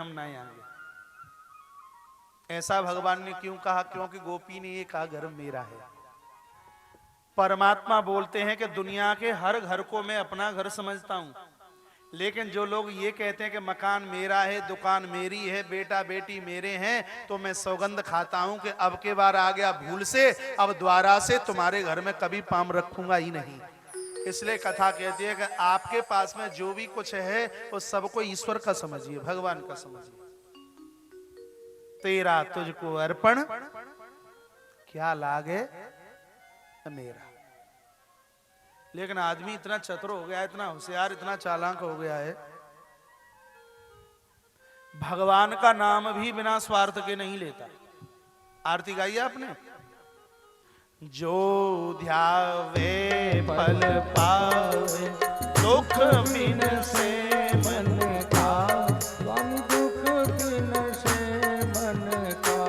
हम नहीं आएंगे। ऐसा भगवान ने क्यों कहा? क्योंकि गोपी ने ये कहा घर मेरा है। परमात्मा बोलते हैं कि दुनिया के हर घर को मैं अपना घर समझता हूं, लेकिन जो लोग ये कहते हैं कि मकान मेरा है, दुकान मेरी है, बेटा बेटी मेरे हैं, तो मैं सौगंध खाता हूं कि अब के बार आ गया भूल से, अब द्वारा से तुम्हारे घर में कभी पांव रखूंगा ही नहीं। इसलिए कथा कहती है कि आपके पास में जो भी कुछ है वो सबको ईश्वर का समझिए, भगवान का समझिए। तेरा तुझको अर्पण क्या लागे मेरा। लेकिन आदमी इतना चतुर हो गया, इतना होशियार, इतना चालाक हो गया है, भगवान का नाम भी बिना स्वार्थ के नहीं लेता। आरती गाई आपने, जो ध्यावे फल पावे दुख बिन से मन का, स्वामी दुख बिन से मन का,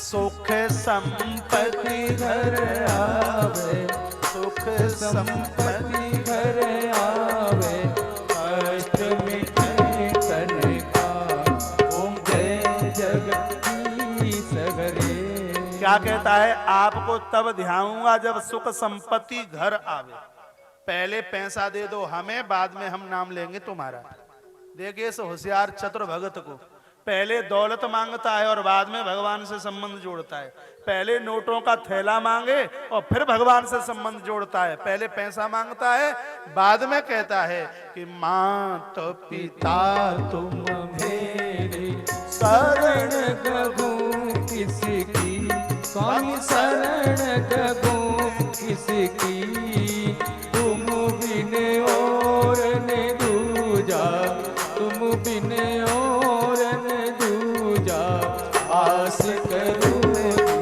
सुख संपत्ति घर आवे, सुख संपत्ति घर आवे, कष्ट मिटे तन का, ओम जय जगदीश हरे। क्या कहता है? आपको तब ध्याऊंगा जब सुख संपत्ति घर आवे। पहले पैसा दे दो हमें, बाद में हम नाम लेंगे तुम्हारा। देखिए इस होशियार चतुर भगत को, पहले दौलत मांगता है और बाद में भगवान से संबंध जोड़ता है। पहले नोटों का थैला मांगे और फिर भगवान से संबंध जोड़ता है। पहले पैसा मांगता है, बाद में कहता है कि माँ तो पिता तुम मेरे शरण गगूं किसकी, स्वामी शरण गगूं किसकी, तुम बिन और न दूजा, तुम बिन और न दूजा, आस करूं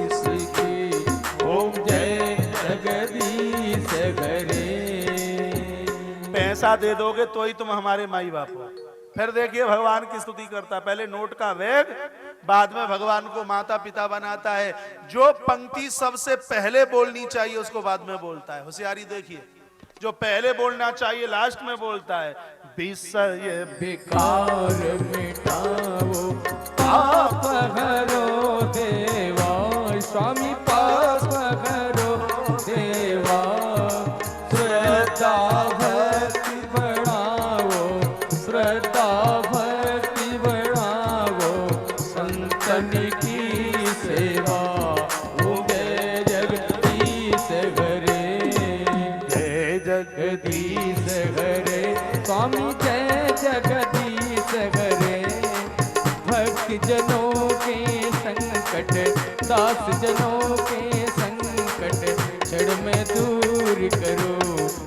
किसकी, ओम जय जगदीश हरे। पैसा दे दोगे तो ही तुम हमारे माई बाप हो। फिर देखिए भगवान की स्तुति करता है, पहले नोट का वेग, बाद में भगवान को माता पिता बनाता है। जो पंक्ति सबसे पहले बोलनी चाहिए उसको बाद में बोलता है। होशियारी देखिए, जो पहले बोलना चाहिए लास्ट में बोलता है। विषय विकार मिटाओ पाप हरो देवा, स्वामी पाप हरो देवा, श्रद्धा भक्ति बढ़ाओ, श्रद्धा भक्ति बढ़ाओ, संतन की सेवा, ओम जय जगदीश हरे, जय जगदीश हरे, स्वामी जय जगदीश हरे। भक्त जनों के संकट, दास जनों के संकट, क्षण में दूर करो,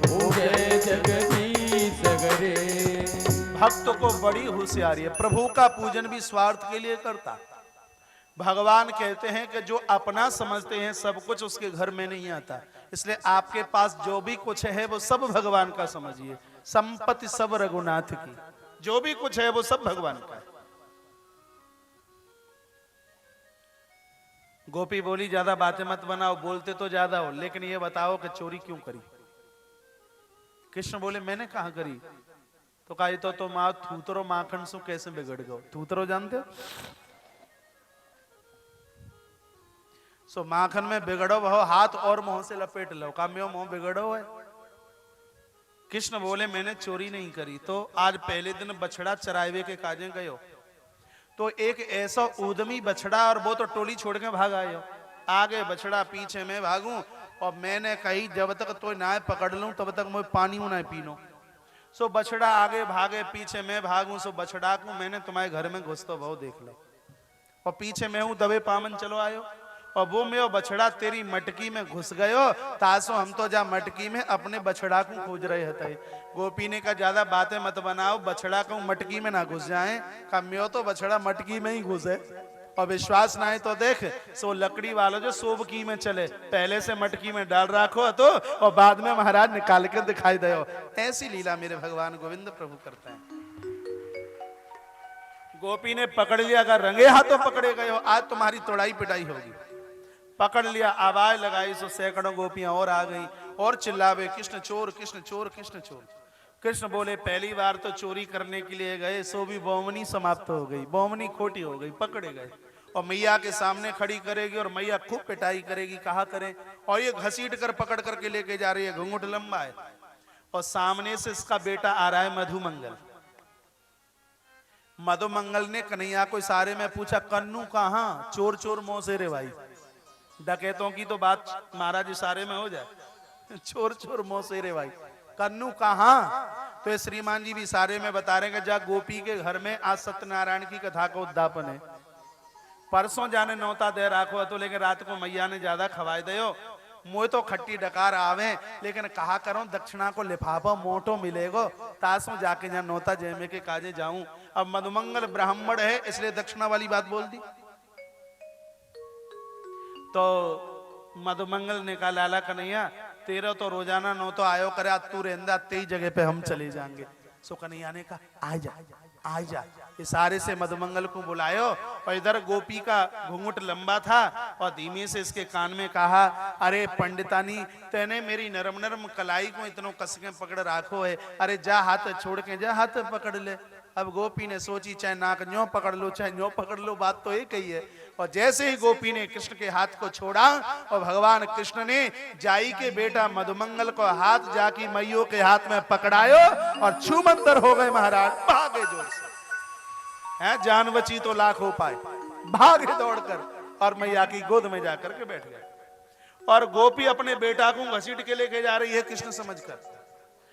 ओ जय जगदीश हरे। भक्त को बड़ी होशियारी है, प्रभु का पूजन भी स्वार्थ के लिए करता। भगवान कहते हैं कि जो अपना समझते हैं सब कुछ उसके घर में नहीं आता। इसलिए आपके पास जो भी कुछ है वो सब भगवान का समझिए। संपत्ति सब रघुनाथ की, जो भी कुछ है वो सब भगवान का है। गोपी बोली ज्यादा बातें मत बनाओ, बोलते तो ज्यादा हो, लेकिन ये बताओ कि चोरी क्यों करी? कृष्ण बोले मैंने कहा करी? तो कहा तो तुम आओ थूतरो माखन सो कैसे बिगड़ गए। थूतरो जानते हो? सो माखन में बिगड़ो वह हाथ और मुंह से लपेट लो, का म्यो मुंह बिगड़ो है। कृष्ण बोले मैंने चोरी नहीं करी। तो आज पहले दिन बछड़ा चरावे के काजे गए हो, तो एक ऐसा उद्यमी बछड़ा, और वो तो टोली छोड़ के भाग आए हो। आगे बछड़ा पीछे मैं भागूं, और मैंने कही जब तक तो ना पकड़ लूं तब तक मैं पानी ना पीनो। सो बछड़ा आगे भागे, पीछे मैं भागूं। सो बछड़ा को मैंने तुम्हारे घर में घुस तो बहु देख लो, और पीछे मैं हूं दबे पामन चलो आयो, और वो में बछड़ा तेरी मटकी में घुस गयो। तासो हम तो जा मटकी में अपने बछड़ा को खोज रहे थे। गोपी ने कहा ज्यादा बातें मत बनाओ, बछड़ा को मटकी में ना घुस जाए। का म्यो तो बछड़ा मटकी में ही घुसे, और विश्वास ना है तो देख सो लकड़ी वालों जो सोबकी में चले, पहले से मटकी में डाल रखो तो, और बाद में महाराज निकाल के दिखाई दे। ऐसी लीला मेरे भगवान गोविंद प्रभु करते हैं। गोपी ने पकड़ लिया, अगर रंगे हाथों पकड़े गए हो आज तुम्हारी तोड़ाई पिटाई होगी। पकड़ लिया, आवाज लगाई, सो सैकड़ों गोपियां और आ गई और चिल्लावे कृष्ण चोर कृष्ण चोर कृष्ण चोर। कृष्ण बोले पहली बार तो चोरी करने के लिए गए, सो भी बोमनी समाप्त हो गई, बोमनी खोटी हो गई, पकड़े गए और मैया के सामने खड़ी करेगी और मैया खूब पिटाई करेगी, कहा करें, और ये घसीट कर पकड़ करके लेके जा रही है, घूंघट लंबा है और सामने से इसका बेटा आ रहा है मधुमंगल। मधुमंगल ने कन्हैया को इशारे में पूछा, कन्नू कहाँ? चोर चोर मोसेरे भाई, डकैतों की तो बात महाराज इशारे में हो जाए, चोर चोर मोसेरे भाई, कन्नू कहाँ? तो श्रीमान जी भी इशारे में बता रहे हैं, जा गोपी के घर में आज सत्यनारायण की कथा का उद्यापन है, परसों जाने नौता दे राखो तो, लेकिन रात को मैया ने ज्यादा खवाए दो, मोए तो खट्टी डकार आवे, लेकिन कहा करो दक्षिणा को लिफाफा मोटो मिलेगो, तासों जाके जहाँ नौता जयमे के काजे जाऊं। अब मधुमंगल ब्राह्मण है इसलिए दक्षिणा वाली बात बोल दी। तो मधुमंगल ने कहा, लाला कन्हैया तेरा तो रोजाना नो तो आयो करे, तू रेंदा तेई जगह पे हम चले जाएंगे। सो कन्हैया ने कहा, आ जा आ जा, इशारे से मधुमंगल को बुलायो और इधर गोपी का घूंघट लंबा था और धीमे से इसके कान में कहा, अरे पंडितानी तेने मेरी नरम नरम कलाई को इतनो कस के पकड़ राखो है, अरे जा हाथ छोड़ के जा हाथ पकड़ ले। अब गोपी ने सोची चाहे नाक न्यों पकड़ लो चाहे न्यों पकड़ लो, बात तो एक ही है। और जैसे ही गोपी ने कृष्ण के हाथ को छोड़ा और भगवान कृष्ण ने जाई के बेटा मधुमंगल को हाथ जाकी मैयो के हाथ में पकड़ायो और छूमंतर हो गए महाराज, भागे जोर से, है जान बची तो लाख हो पाए, भागे दौड़कर और मैया की गोद में जाकर के बैठ गए। और गोपी अपने बेटा को घसीट के लेके जा रही है कृष्ण समझकर,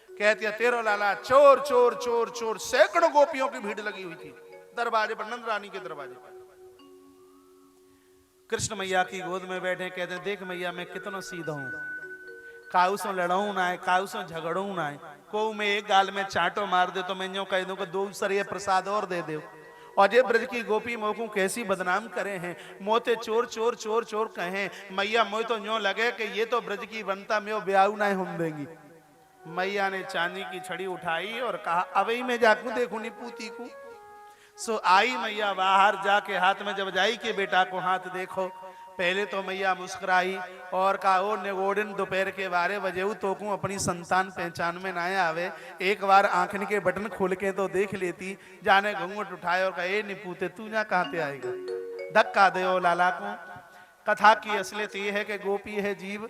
कहती है तेरो लाला चोर चोर चोर चोर। सैकड़ों गोपियों की भीड़ लगी हुई थी दरवाजे पर, नंद रानी के दरवाजे पर। कृष्ण मैया की गोद में बैठे, कहते हैं देख मैया मैं कितना सीधा हूं, काऊ से लड़ाऊ ना है, काऊ से झगड़ू ना है, को मैं एक गाल में चाटो मार दे तो मैं यूं कह दूं कि दो सरिये प्रसाद और दे दे। और ये ब्रज की गोपी मोकू कैसी बदनाम करे हैं, मोते चोर चोर चोर चोर कहें, मैया मोह तो यूं लगे कि ये तो ब्रज की बनता में ब्याह ना हम देंगी। मैया ने चांदी की छड़ी उठाई और कहा, अवई में जाकू देखू नी पूती को। सो आई मैया बाहर जाके हाथ में जब जाई के बेटा को हाथ देखो, पहले तो मैया मुस्कुराई और कहा, ओ नेगोडिन दोपहर के 12 बजे तो को अपनी संतान पहचान में ना आवे, एक बार आंखन के बटन खोल के तो देख लेती। जाने घूंघट उठाए और कहे, निपूते तू यहाँ कहाँ पे आएगा, धक्का दे ओ लाला को। कथा की असलियत ये है कि गोपी है जीव,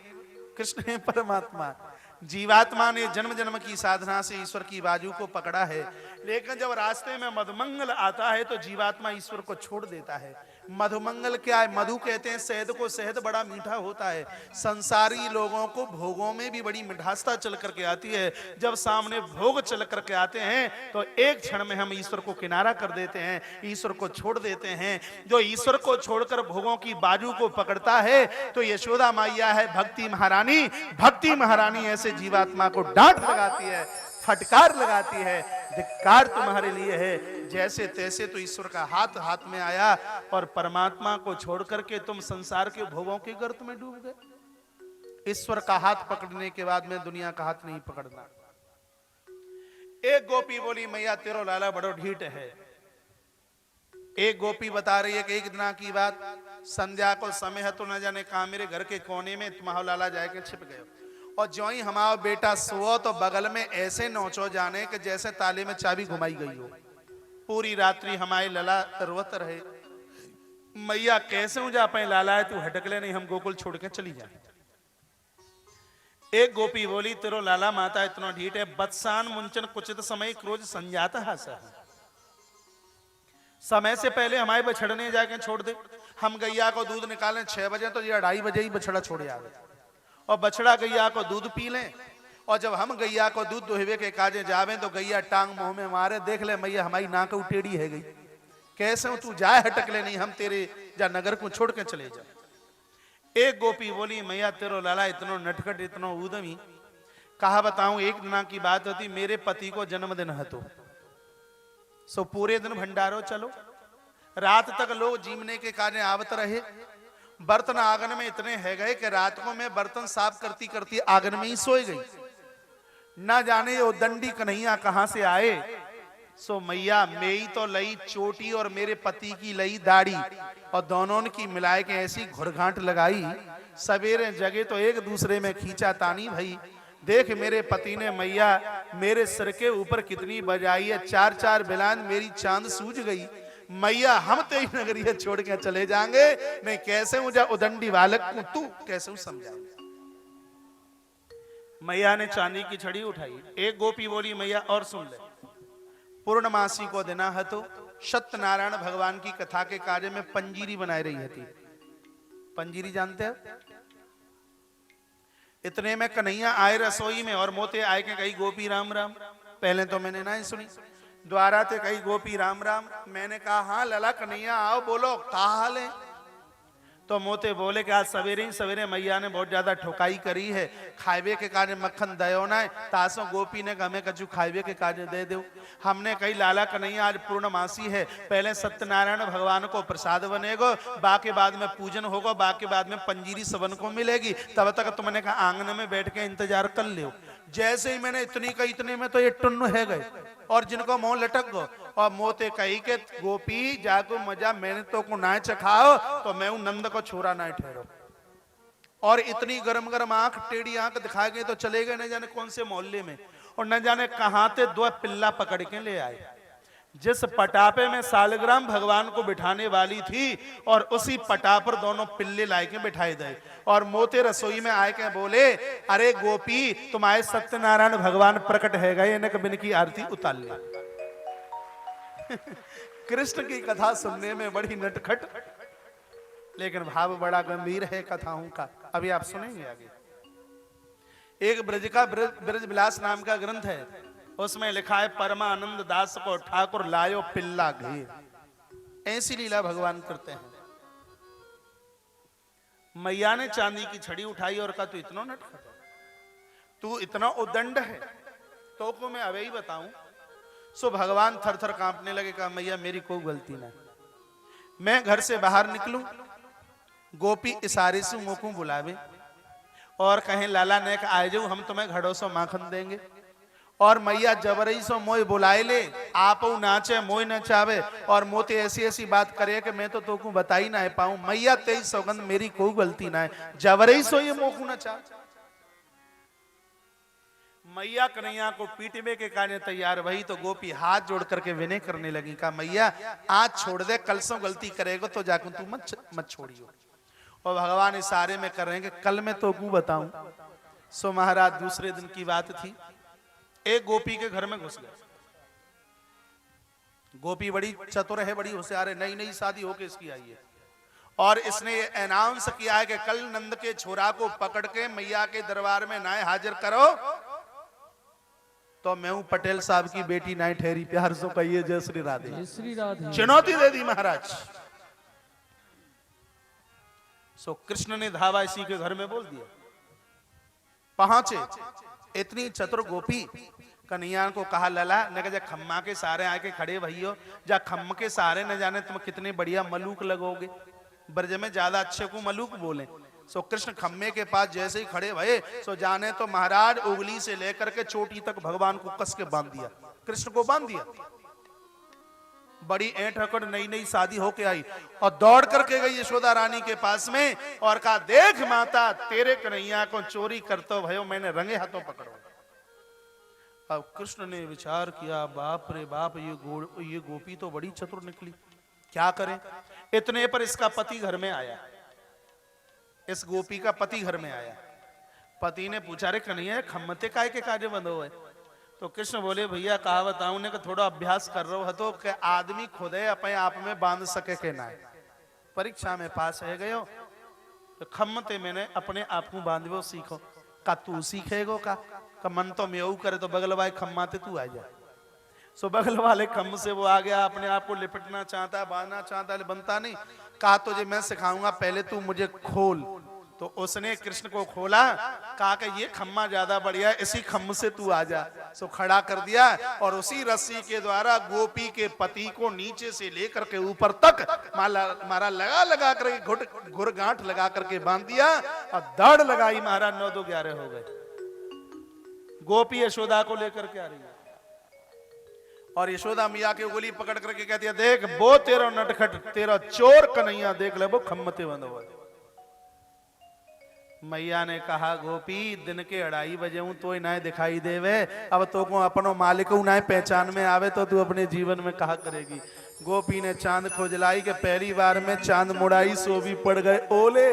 कृष्ण है परमात्मा। जीवात्मा ने जन्म जन्म की साधना से ईश्वर की बाजू को पकड़ा है, लेकिन जब रास्ते में मधुमंगल आता है तो जीवात्मा ईश्वर को छोड़ देता है। मधुमंगल क्या है? मधु कहते हैं शहद को, शहद बड़ा मीठा होता है। संसारी लोगों को भोगों में भी बड़ी मिठासता चल करके आती है, जब सामने भोग चल करके आते हैं तो एक क्षण में हम ईश्वर को किनारा कर देते हैं, ईश्वर को छोड़ देते हैं। जो ईश्वर को छोड़कर भोगों की बाजू को पकड़ता है तो यशोदा मैया है भक्ति महारानी। भक्ति महारानी ऐसे जीवात्मा को डांट लगाती है, फटकार लगाती है, धिक्कार तुम्हारे लिए है। जैसे तैसे तो ईश्वर का हाथ हाथ में आया और परमात्मा को छोड़ करके तुम संसार के भोगों के गर्त में डूब गए। ईश्वर का हाथ पकड़ने के बाद में दुनिया का हाथ नहीं पकड़ना। एक गोपी बोली, मैया तेरो लाला बड़ो ढीठ है। एक गोपी बता रही है कि एक दिन की बात, संध्या को समय है तो न जाने कहा मेरे घर के कोने में तुम्हारा लाला जाके छिप गए, और जो ही हमारा बेटा सोओ तो बगल में ऐसे नोचो जाने कि जैसे ताले में चाबी घुमाई गई हो। पूरी रात्रि हमारे लला रोत रहे। मैया कैसे हो जा पाए, लाला है तू हटक ले, नहीं हम गोकुल छोड़ के चली जाए। एक गोपी बोली, तेरो लाला माता इतना ढीठ है, बत्सान मुंचन कुचित समय क्रोध संजाता हासा। समय से पहले हमारे बछड़ने जाके छोड़ दे। हम गैया को दूध निकालें 6 बजे तो ये 2:30 बजे ही बछड़ा छोड़े आवे, और बछड़ा गैया को दूध पी लें। और जब हम गैया को दूध दुहवे के काजे जावे तो गैया टांग मुंह में मारे, देख ले मैया हमारी नाक उटेड़ी है गई, कैसे तू जाए हटक ले, नहीं हम तेरे जा नगर को छोड़ के चले जा। एक गोपी बोली, मैया तेरो लाला इतनो नटखट इतनो उदमी, कहा बताऊं। एक दिन की बात होती, मेरे पति को जन्मदिन है तो सो पूरे दिन भंडारो चलो, रात तक लोग जीवने के कार्य आवत रहे। बर्तन आंगन में इतने है गए कि रात को मैं बर्तन साफ करती करती आंगन में ही सोई गई। ना जाने वो दंडी कन्हैया कहां से आए। सो मैया मेरी तो लई चोटी और मेरे पति की लई दाढ़ी, और दोनों की मिलाए के ऐसी घुरघाट लगाई। सवेरे जगे तो एक दूसरे में खींचा तानी भई, देख मेरे पति ने मैया मेरे सिर के ऊपर कितनी बजाई है, 4-4 बिलान मेरी चांद सूझ गई। मैया हम तेरी नगरिया छोड़ के चले जाएंगे, नहीं कैसे मुझे उदंडी बालक को तू कैसे समझाए। मैया ने चांदी की छड़ी उठाई। एक गोपी बोली मैया और सुन ले, पूर्णमासी को देना है तो सत्यनारायण भगवान की कथा के कार्य में पंजीरी बनाई रही थी। पंजीरी जानते हो? इतने में कन्हैया आए रसोई में और मोते आए के कही गोपी राम राम। पहले तो मैंने ना ही सुनी, द्वारा थे कही गोपी राम राम। मैंने कहा हाँ लला कन्हैया आओ बोलो क्या हाल है। तो मोते बोले कि आज सवेरे ही सवेरे मैया ने बहुत ज्यादा ठोकाई करी है, खाइबे के कार्य मक्खन दयो ना है, तासो गोपी ने हमें कछु खाइबे के कार्य दे दो। हमने कही लाला कन्हैया आज पूर्णमासी है, पहले सत्यनारायण भगवान को प्रसाद बनेगो, बाकी बाद में पूजन होगा, बाकी बाद में पंजीरी सबन को मिलेगी, तब तक तुमने कहा आंगन में बैठ के इंतजार कर लियो। जैसे ही मैंने इतनी कही इतने में तो ये टुन्न है गए और जिनको मुंह लटक गो। और मोते कही के गोपी जाको मजा मैंने तो को ना चखाओ तो मैं नंद को छोरा ना ठहरो। और इतनी गरम गरम आंख टेढ़ी आंख दिखा गए तो चले गए न जाने कौन से मोहल्ले में, और न जाने कहां से 2 पिल्ला पकड़ के ले आए। जिस पटापे में सालग्राम भगवान को बिठाने वाली थी और उसी पटा पर दोनों पिल्ले लाए के बिठाए गए। और मोते रसोई में आए के बोले अरे गोपी तुम्हारे सत्यनारायण भगवान प्रकट है गए, इन्हें बिन की आरती उतार ले। कृष्ण की कथा सुनने में बड़ी नटखट लेकिन भाव बड़ा गंभीर है कथाओं का। अभी आप सुनेंगे आगे। एक ब्रज का ब्रज विलास नाम का ग्रंथ है, उसमें लिखा है परमानंद दास को ठाकुर लायो पिल्ला घेर। ऐसी लीला भगवान करते हैं। मैया ने चांदी की छड़ी उठाई और कहा तू इतना नटखट, तू इतना उदंड है तो को मैं अवे ही बताऊं। सो भगवान थर थर कांपने लगे, कहा मैया मेरी कोई गलती नहीं, मैं घर से बाहर निकलूं, गोपी इशारे से मोकू बुलावे और कहें लाला नेक आए जाओ हम तुम्हें घड़ों से माखन देंगे, और मैया जबरई सो मोय बुलाए ले, आप नाचे मोय नचावे और मोते ऐसी ऐसी बात करे कि मैं तो को बता ही ना पाऊं। मैया तेई सौगंध मेरी कोई गलती ना है, जबरई सो ये मोकू नचा। मैया कन्हैया को पीटने के कार्य तैयार वही तो गोपी हाथ जोड़ करके विनय करने लगी, कहा मैया आज छोड़ दे, कल सो गलती करेगा तो जाकर तू मत छोड़ियो। और भगवान इशारे में कर रहे हैं कि कल मैं तो को बताऊं। सो महाराज दूसरे दिन की बात थी, एक गोपी के घर में घुस गए। गोपी बड़ी चतुर है, बड़ी होशियार है, नई नई शादी होके इसकी आई है, और इसने ये अनाउंस किया है कि कल नंद के छोरा को पकड़ के मैया के दरबार में नाय हाजिर करो तो मैं हूं पटेल साहब की बेटी नाय ठहरी। प्यार से कहिए जय श्री राधे। जय श्री राधे। चुनौती दे दी महाराज। सो कृष्ण ने धावा इसी के घर में बोल दिया। पहुंचे इतनी चतुर गोपी कन्हैया को कहा लला न जा खम्मा के सारे आके खड़े भइयो, जा खम्म के सारे न जाने तुम कितने बढ़िया मलूक लगोगे, ब्रज में ज्यादा अच्छे को मलूक बोले। सो कृष्ण खम्मे के पास जैसे ही खड़े भये सो जाने तो महाराज उंगली से लेकर के चोटी तक भगवान को कस के बांध दिया, कृष्ण को बांध दिया। बड़ी ऐंठ अकड़ नई नई शादी होके आई और दौड़ करके गई यशोदा रानी के पास में और कहा देख माता तेरे कन्हैया को चोरी करते भयो मैंने रंगे हाथों पकड़ो। अब कृष्ण ने विचार किया बाप रे बाप ये गोपी तो बड़ी चतुर निकली, क्या करें। इतने पर इसका पति घर में आया, इस गोपी का पति घर में आया। पति ने पूछा रे कन्हैया खम्मते काय के कार्य बंधो है। तो कृष्ण बोले भैया कहा बताऊं ने थोड़ा अभ्यास कर रहा हो तो कि आदमी खुदे अपने आप में बांध सके के ना, परीक्षा में पास है गयो तो खम्मते मैंने अपने आप को बांधो सीखो। का तू सीखेगो का मन तो मैं करे तो बगल वाले खम्माते तू आ जा। सो बगल वाले खम्म से वो आ गया, अपने आप को लिपटना चाहता है, बांधना चाहता है, बनता नहीं। कहा तुझे मैं सिखाऊंगा पहले तू मुझे खोल। तो उसने कृष्ण को खोला, कहा कि ये खम्मा ज्यादा बढ़िया, इसी खम्म से तू आ जा। सो खड़ा कर दिया और उसी रस्सी के द्वारा गोपी के पति को नीचे से लेकर के ऊपर तक मारा लगा करके घुर गांठ लगा करके बांध दिया और दौड़ लगाई। महाराज 9 2 11 हो गए। गोपी यशोदा को लेकर के आ रही है और यशोदा मिया के उंगली पकड़ करके कहती है देख वो तेरा नटखट तेरा चोर कन्हैया देख ले वो खम्मते बंद हुआ। मैया ने कहा गोपी दिन के 2:30 बजे हूं तो ना दिखाई देवे, अब तो को अपनो मालिक ना पहचान में आवे तो तू अपने जीवन में कहा करेगी। गोपी ने चांद खोजलाई के पहली बार में चांद मुड़ाई सो भी पड़ गए ओले।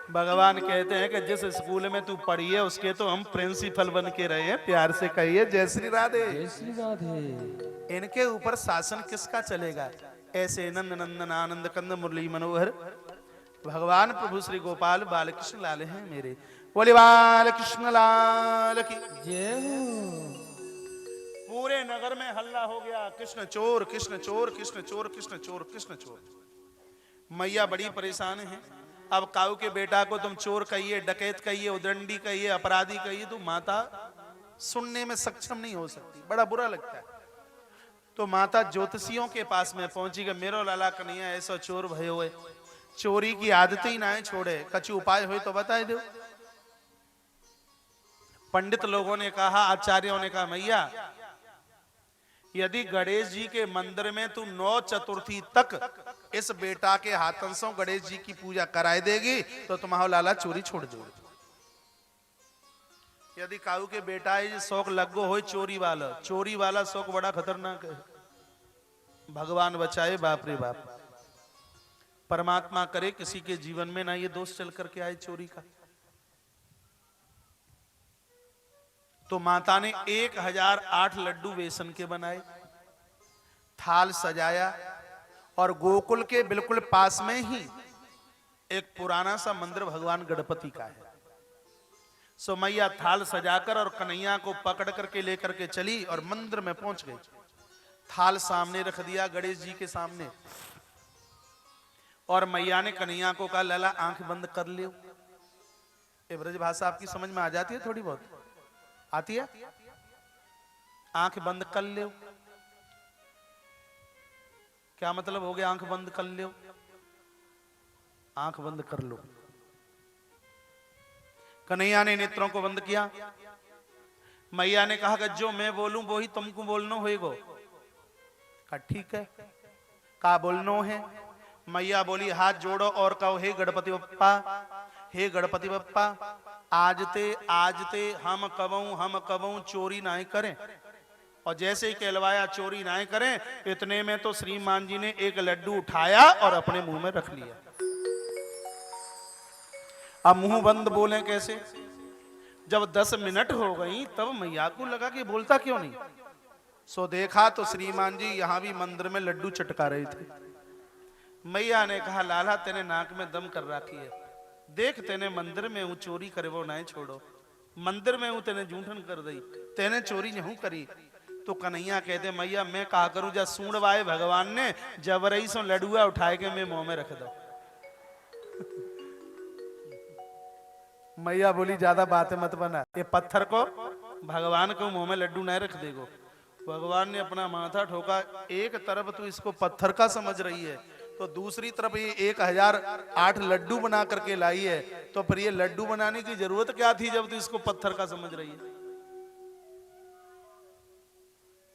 भगवान कहते हैं कि जिस स्कूल में तू पढ़ी है उसके तो हम प्रिंसिपल बन के रहे हैं, प्यार से कहिए जय श्री राधे। जय श्री राधे। इनके ऊपर शासन किसका चलेगा? ऐसे नंद नंदन आनंद कंद मुरली मनोहर भगवान प्रभु श्री गोपाल बालकृष्ण लाल हैं मेरे। बोले बालकृष्ण लाल की जय हो। पूरे नगर में हल्ला हो गया, कृष्ण चोर कृष्ण चोर कृष्ण चोर कृष्ण चोर कृष्ण चोर। मैया बड़ी परेशान है। अब काऊ के बेटा को तुम चोर कहिए, डकैत कहिए, उदंडी कहिए, अपराधी कहिए, तो माता सुनने में सक्षम नहीं हो सकती, बड़ा बुरा लगता है। तो माता ज्योतिषियों के पास में पहुंची कि मेरो लाला कन्हैया ऐसा चोर भयो है, चोरी की आदत ही ना छोड़े, कछु उपाय हो तो बता दो। पंडित लोगों ने कहा, आचार्यों ने कहा, मैया यदि गणेश जी के मंदिर में तू 9 चतुर्थी तक इस बेटा के हाथन से गणेश जी की पूजा कराए देगी तो तुम्हारा लाला चोरी छोड़ देगा। यदि काऊ के बेटा है शौक लगो हो चोरी वाला शौक बड़ा खतरनाक है। भगवान बचाए, बाप रे बाप। परमात्मा करे किसी के जीवन में ना ये दोष चल करके आए चोरी का। तो माता ने 1008 लड्डू बेसन के बनाए, थाल सजाया और गोकुल के बिल्कुल पास में ही एक पुराना सा मंदिर भगवान गणपति का है। सो मैया थाल सजाकर और कन्हैया को पकड़ करके लेकर के चली और मंदिर में पहुंच गई। थाल सामने रख दिया गणेश जी के सामने और मैया ने कन्हैया को कहा, लाला आंख बंद कर लियो। ये ब्रज भाषा आपकी समझ में आ जाती है? थोड़ी बहुत आती है। आंख बंद कर लियो, क्या मतलब हो गया? आंख बंद कर लियो, आंख बंद कर लो। कन्हैया ने नेत्रों को बंद किया। मैया ने कहा कि जो मैं बोलूं वो ही तुमको बोलना होएगा। कहा ठीक है, का बोलनो है? मैया बोली, हाथ जोड़ो और कहो, हे गणपति बप्पा, हे गणपति बप्पा, आजते हम कबहू चोरी ना करें। और जैसे ही कहलवाया चोरी ना करें, इतने में तो श्रीमान जी ने एक लड्डू उठाया और अपने मुंह में रख लिया। अब मुंह बंद बोले कैसे? जब 10 मिनट हो गई तब मैया को लगा कि बोलता क्यों नहीं। सो देखा तो श्रीमान जी यहां भी मंदिर में लड्डू चटका रहे थे। मैया ने कहा, लाला तेने नाक में दम कर रखी है, देख तेने मंदिर में हूं चोरी करे वो ना छोड़ो, मंदिर में हूं तेने जूठन कर दी, तेने चोरी नहीं करी। तो कन्हैया कहते, मैया मैं कहा करूं, जा सूंडवाए भगवान ने जबरई से लड्डुआ उठाए के मैं मुंह में रख दो। मैया बोली, ज्यादा बातें मत बना, ये पत्थर को भगवान को मुंह में लड्डू नहीं रख देगो। भगवान ने अपना माथा ठोका, एक तरफ तू इसको पत्थर का समझ रही है तो दूसरी तरफ ये 1008 लड्डू बना करके लाई है, तो फिर ये लड्डू बनाने की जरूरत क्या थी जब तू इसको पत्थर का समझ रही है?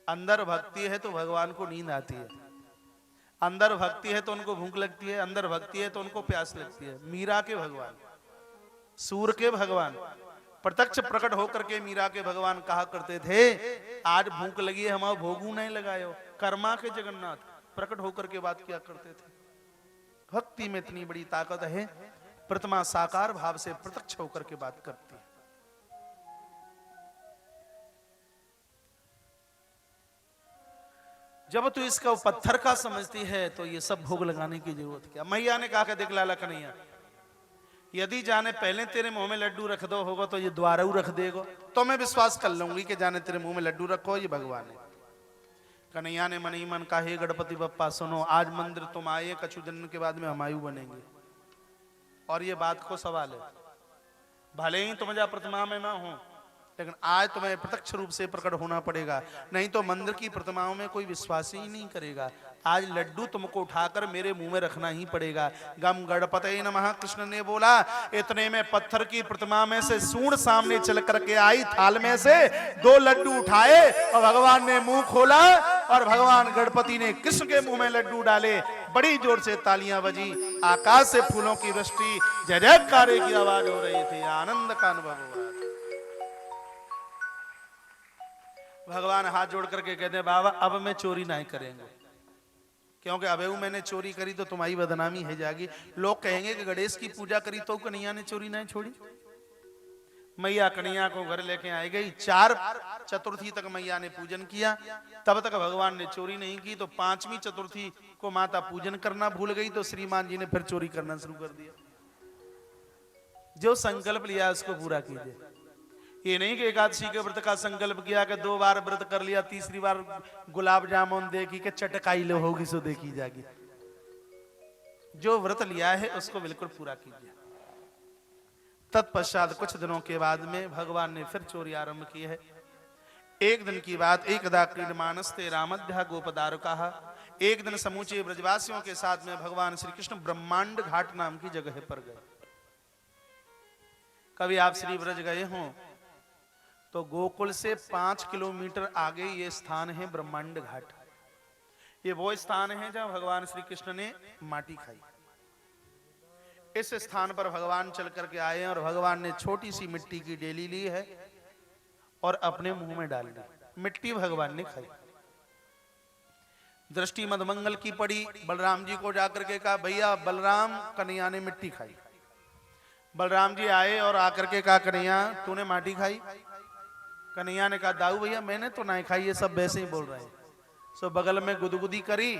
अंदर भक्ति है तो भगवान को नींद आती है, अंदर भक्ति है तो उनको भूख लगती है, अंदर भक्ति है तो उनको प्यास लगती है। मीरा के भगवान, सूर के भगवान प्रत्यक्ष प्रकट होकर के मीरा के भगवान कहा करते थे, आज भूख लगी है हमारा भोगू नहीं लगायो। कर्मा के जगन्नाथ प्रकट होकर के बात किया करते थे। भक्ति में इतनी बड़ी ताकत है, प्रतिमा साकार भाव से प्रत्यक्ष होकर के बात करती है। जब तू इसका पत्थर का समझती है तो ये सब भोग लगाने की जरूरत क्या? मैया ने कहा, देख लाला कन्हैया, यदि जाने पहले तेरे मुंह में लड्डू रख दो होगा तो ये द्वारा रख देगा, तो मैं विश्वास कर लूंगी कि जाने तेरे मुंह में लड्डू रखो ये भगवान है। कन्हैया ने मन ही मन कहा, हे गणपति बप्पा सुनो, आज मंदिर तुम आए, कछु दिन के बाद में हम आयु बनेंगे और ये बात को सवाल है। भले ही तुम जा प्रतिमा में ना हो, लेकिन आज तुम्हें प्रत्यक्ष रूप से प्रकट होना पड़ेगा, नहीं तो मंदिर की प्रतिमाओं में कोई विश्वास ही नहीं करेगा। आज लड्डू तुमको उठाकर मेरे मुंह में रखना ही पड़ेगा। गम गणपते नमः कृष्ण ने बोला। इतने में पत्थर की प्रतिमा में से सूंड सामने चल करके आई, थाल में से 2 लड्डू उठाए और भगवान ने मुंह खोला और भगवान गणपति ने कृष्ण के मुंह में लड्डू डाले। बड़ी जोर से तालियां बजी, आकाश से फूलों की वृष्टि, जय जयकारे की आवाज हो रही थी, आनंद का अनुभव हो रहा था। भगवान हाथ जोड़ करके कहते हैं, बाबा अब मैं चोरी नहीं करेंगे, क्योंकि अबेऊ मैंने चोरी करी तो तुम्हारी बदनामी है जाएगी। लोग कहेंगे कि गणेश की पूजा करी तो कन्हैया ने चोरी नहीं छोड़ी। मैया कन्हैया को घर लेके आई गई। 4 चतुर्थी तक मैया ने पूजन किया, तब तक भगवान ने चोरी नहीं की। तो 5वीं चतुर्थी को माता पूजन करना भूल गई, तो श्रीमान जी ने फिर चोरी करना शुरू कर दिया। जो संकल्प लिया उसको पूरा कीजिए। ये नहीं कि एकादशी के व्रत का संकल्प किया कि 2 बार व्रत कर लिया, तीसरी बार गुलाब जामुन देखी कि चटकाई लो होगी सो देखी जाएगी। जो व्रत लिया है उसको बिल्कुल पूरा कीजिए। तत्पश्चात कुछ दिनों के बाद में भगवान ने फिर चोरी आरंभ की है। एक दिन की बात, एकदा क्रीडमानस्ते रामध्या गोपदार कहा। एक दिन समूचे ब्रजवासियों के साथ में भगवान श्री कृष्ण ब्रह्मांड घाट नाम की जगह पर गए। कभी आप श्री ब्रज गए हों तो गोकुल से 5 किलोमीटर आगे ये स्थान है ब्रह्मांड घाट। ये वो स्थान है जहां भगवान श्री कृष्ण ने माटी खाई। इस स्थान पर भगवान चल करके आए और भगवान ने छोटी सी मिट्टी की डेली ली है और अपने मुंह में डाल दी। मिट्टी भगवान ने खाई। दृष्टि मदमंगल की पड़ी। बलराम जी को जाकर के कहा, भैया बलराम, कन्हैया ने मिट्टी खाई। बलराम जी आए और आकर के कहा, कन्हैया तूने माटी खाई? कन्हैया ने कहा, दाऊ भैया मैंने तो नहीं खाई, ये सब वैसे ही बोल रहे हैं। सो बगल में गुदगुदी करी,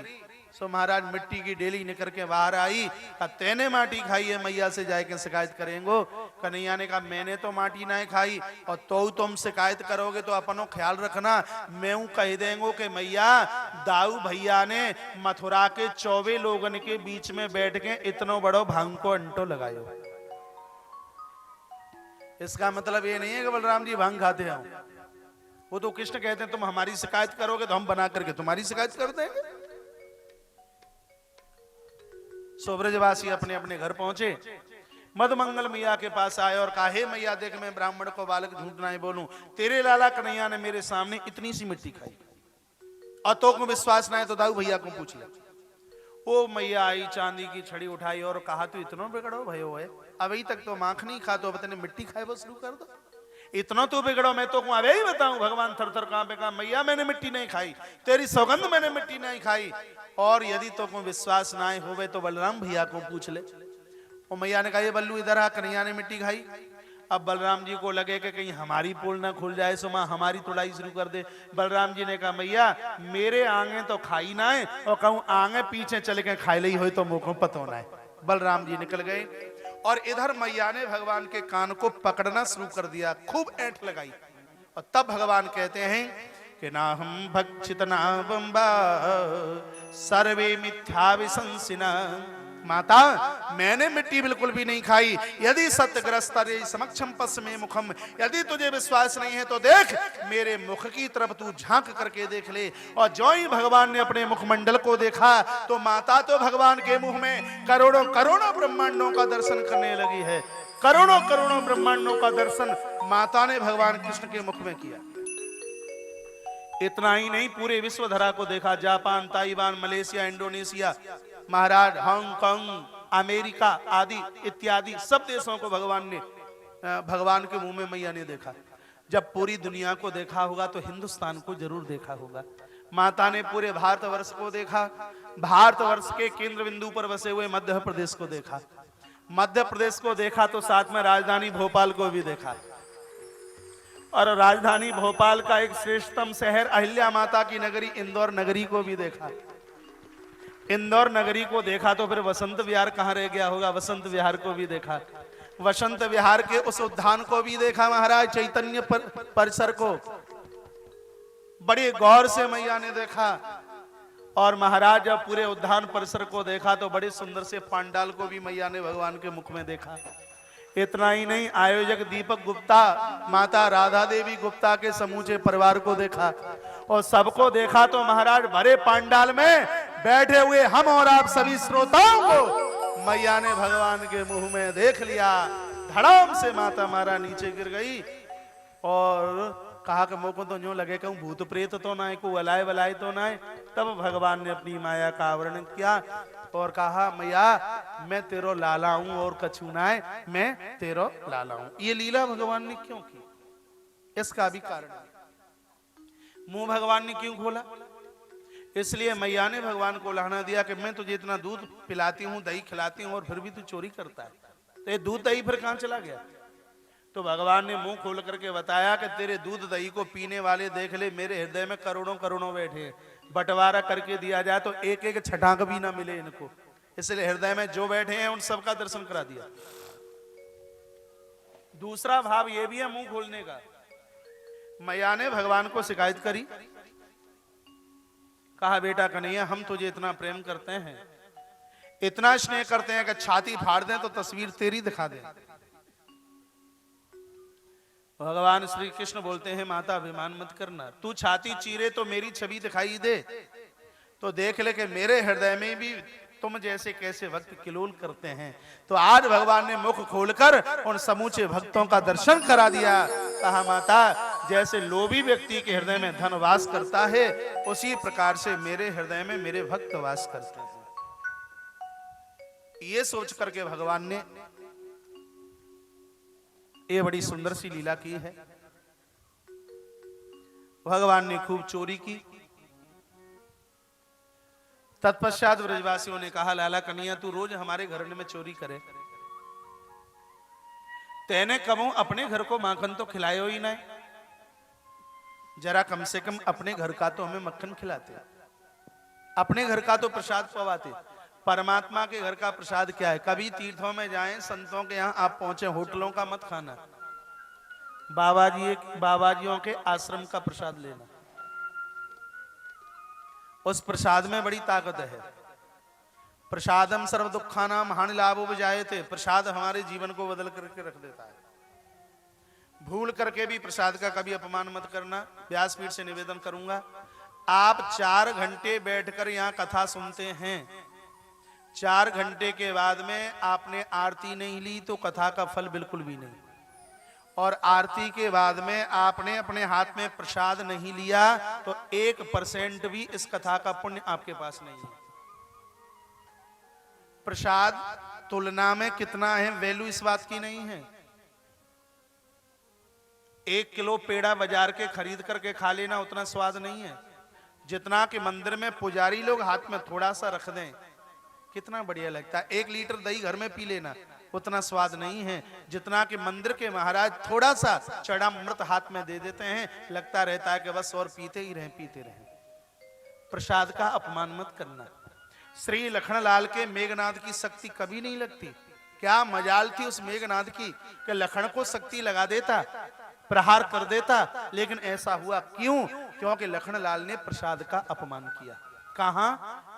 सो महाराज मिट्टी की डेली निकल के बाहर आई। कहा, तेने माटी खाई है, मैया से जाके शिकायत करेंगे। कन्हैया ने कहा, मैंने तो माटी नहीं खाई, और तो तुम शिकायत करोगे तो अपनो ख्याल रखना, मैं कह देंगे कि मैया दाऊ भैया ने मथुरा के 24 लोगन के बीच में बैठ के इतनो बड़ो भांग को अंटो लगायो। इसका मतलब ये नहीं है कि बलराम जी भांग खाते हैं। वो तो कृष्ण कहते हैं, तुम हमारी शिकायत करोगे तो हम बना करके तुम्हारी शिकायत कर देंगे। सो ब्रजवासी अपने अपने घर पहुंचे। मदमंगल मैया के पास आए और कहा, हे मैया देख, मैं ब्राह्मण को बालक झूठ नहीं बोलूं, तेरे लाला कन्हैया ने मेरे सामने इतनी सी मिट्टी खाई और तो को विश्वास नहीं तो दाऊ भैया को पूछ ले। वो मैया आई, चांदी की छड़ी उठाई और कहा, तू इतना बिगड़ो भयो है, अभी तक तो माख नहीं खा, तो अब तेने मिट्टी खाए वो शुरू कर दो। इतना तो बिगड़ो, मैं तो अबे ही बताऊं। भगवान थर थर कांपे, कहा, मैया मैंने मिट्टी नहीं खाई, तेरी सौगंध मैंने मिट्टी नहीं खाई, और यदि तो को विश्वास ना होवे तो बलराम भैया को पूछ ले। वो मैया ने कहा, ये बल्लू इधर आ, कन्हैया ने मिट्टी खाई। अब बलराम जी को लगे कि कहीं हमारी पोल ना खुल जाए, सो मां हमारी तोड़ाई शुरू कर दे। बलराम जी ने कहा, मैया मेरे आगे तो खाई ना है, और कहूं आगे पीछे चल के खाई ली हो तो मुंह को पतो ना है। बलराम जी निकल गए और इधर मैया ने भगवान के कान को पकड़ना शुरू कर दिया, खूब ऐंठ लगाई। और तब भगवान कहते हैं कि ना हम भक्षित ना बम्बा सर्वे मिथ्या विशंसिना। माता मैंने मिट्टी बिल्कुल भी नहीं खाई। यदि सत्यग्रस्त समक्षम पश्चिमे मुखम, यदि तुझे विश्वास नहीं है तो देख मेरे मुख की तरफ तू झांक करके देख ले। और जो ही भगवान ने अपने मुखमंडल को देखा तो माता तो भगवान के मुंह में करोड़ों करोड़ों ब्रह्मांडों का दर्शन करने लगी है। करोड़ों करोड़ों ब्रह्मांडों का दर्शन माता ने भगवान कृष्ण के मुख में किया। इतना ही नहीं, पूरे विश्व धरा को देखा। जापान, ताइवान, मलेशिया, इंडोनेशिया, महाराज, हांगकांग, अमेरिका आदि इत्यादि सब देशों को भगवान के मुंह में मैया ने देखा। जब पूरी दुनिया को देखा होगा तो हिंदुस्तान को जरूर देखा होगा। माता ने पूरे भारतवर्ष को देखा, भारतवर्ष के केंद्र बिंदु पर बसे हुए मध्य प्रदेश को देखा, मध्य प्रदेश को देखा तो साथ में राजधानी भोपाल को भी देखा, और राजधानी भोपाल का एक श्रेष्ठतम शहर अहिल्या माता की नगरी इंदौर नगरी को भी देखा। इंदौर नगरी को देखा तो फिर वसंत विहार कहाँ रह गया होगा, वसंत विहार को भी देखा। वसंत विहार के उस उद्यान को भी देखा, महाराज चैतन्य परिसर को बड़े गौर से मैया ने देखा। और महाराज जब पूरे उद्यान परिसर को देखा तो बड़े सुंदर से पांडाल को भी मैया ने भगवान के मुख में देखा। इतना ही नहीं, आयोजक दीपक गुप्ता, माता राधा देवी गुप्ता के समूचे परिवार को देखा। और सबको देखा तो महाराज भरे पांडाल में बैठे हुए हम और आप सभी श्रोताओं को मैया ने भगवान के मुंह में देख लिया। धड़ाम से माता मारा नीचे गिर गई और कहा कि मोको तो यूं लगे कहूं भूत प्रेत तो ना है, को अलाय वलाय तो ना है। तब भगवान ने अपनी माया का आवरण किया और कहा मैया मैं तेरो लाला हूं और कछु ना है, मैं तेरो लाला हूं। ये लीला भगवान ने क्यों की, इसका भी कारण है। मुंह भगवान ने क्यों खोला, इसलिए मैया ने भगवान को लहना दिया कि मैं तुझे इतना दूध पिलाती हूँ, दही खिलाती हूँ और फिर भी तू चोरी करता है, तो ये दूध दही फिर कहां चला गया। तो भगवान ने मुंह खोल करके बताया कि तेरे दूध दही को पीने वाले देख ले मेरे हृदय में करोड़ों करोड़ों बैठे हैं, बंटवारा करके दिया जाए तो एक एक छटाक भी ना मिले इनको, इसलिए हृदय में जो बैठे हैं उन सबका दर्शन करा दिया। दूसरा भाव ये भी है मुंह खोलने का। मैया ने भगवान को शिकायत करी, कहा बेटा कन्हैया हम तुझे इतना प्रेम करते हैं, इतना स्नेह करते हैं कि छाती फाड़ दें तो तस्वीर तेरी दिखा दें। भगवान श्री कृष्ण बोलते हैं माता अभिमान मत करना, तू छाती चीरे तो मेरी छवि दिखाई दे, तो देख ले कि मेरे हृदय में भी तुम जैसे कैसे भक्त किलोल करते हैं। तो आज भगवान ने मुख खोलकर उन समूचे भक्तों का दर्शन करा दिया। कहा माता जैसे लोभी व्यक्ति के हृदय में धन वास करता है, उसी प्रकार से मेरे हृदय में मेरे भक्त वास करते हैं। ये सोच करके भगवान ने ये बड़ी सुंदर सी लीला की है। भगवान ने खूब चोरी की। तत्पश्चात ब्रजवासियों ने कहा लाला कन्हैया तू रोज हमारे घर में चोरी करे, तेने कबू अपने घर को माखन तो खिलायो ही नहीं, जरा कम से कम अपने घर का तो हमें मक्खन खिलाते, अपने घर का तो प्रसाद पवाते। परमात्मा के घर का प्रसाद क्या है, कभी तीर्थों में जाएं संतों के यहाँ आप पहुंचे, होटलों का मत खाना, बाबाजियों के आश्रम का प्रसाद लेना, उस प्रसाद में बड़ी ताकत है। प्रसादम सर्व दुखानाम हानि लाभो विजायते, प्रसाद हमारे जीवन को बदल करके रख देता है। भूल करके भी प्रसाद का कभी अपमान मत करना। व्यासपीठ से निवेदन करूंगा, आप 4 घंटे बैठकर यहाँ कथा सुनते हैं, 4 घंटे के बाद में आपने आरती नहीं ली तो कथा का फल बिल्कुल भी नहीं, और आरती के बाद में आपने अपने हाथ में प्रसाद नहीं लिया तो 1% भी इस कथा का पुण्य आपके पास नहीं है। प्रसाद तुलना में कितना है वैल्यू इस बात की नहीं है। 1 किलो पेड़ा बाजार के खरीद करके खा लेना उतना स्वाद नहीं है, जितना कि मंदिर में पुजारी लोग हाथ में थोड़ा सा रख दें कितना बढ़िया लगता है। 1 लीटर दही घर में पी लेना उतना स्वाद नहीं है, जितना कि मंदिर के महाराज थोड़ा सा चढ़ा मृत हाथ में दे देते हैं, लगता रहता है कि बस और पीते ही रहें पीते रहें। प्रसाद का अपमान मत करना। श्री लखनलाल के मेघनाद की शक्ति कभी नहीं लगती। क्या मजाल थी उस मेघनाद की कि लखन को शक्ति लगा देता, प्रहार कर देता, लेकिन ऐसा हुआ क्यों? क्योंकि लखनलाल ने प्रसाद का अपमान किया। कहां?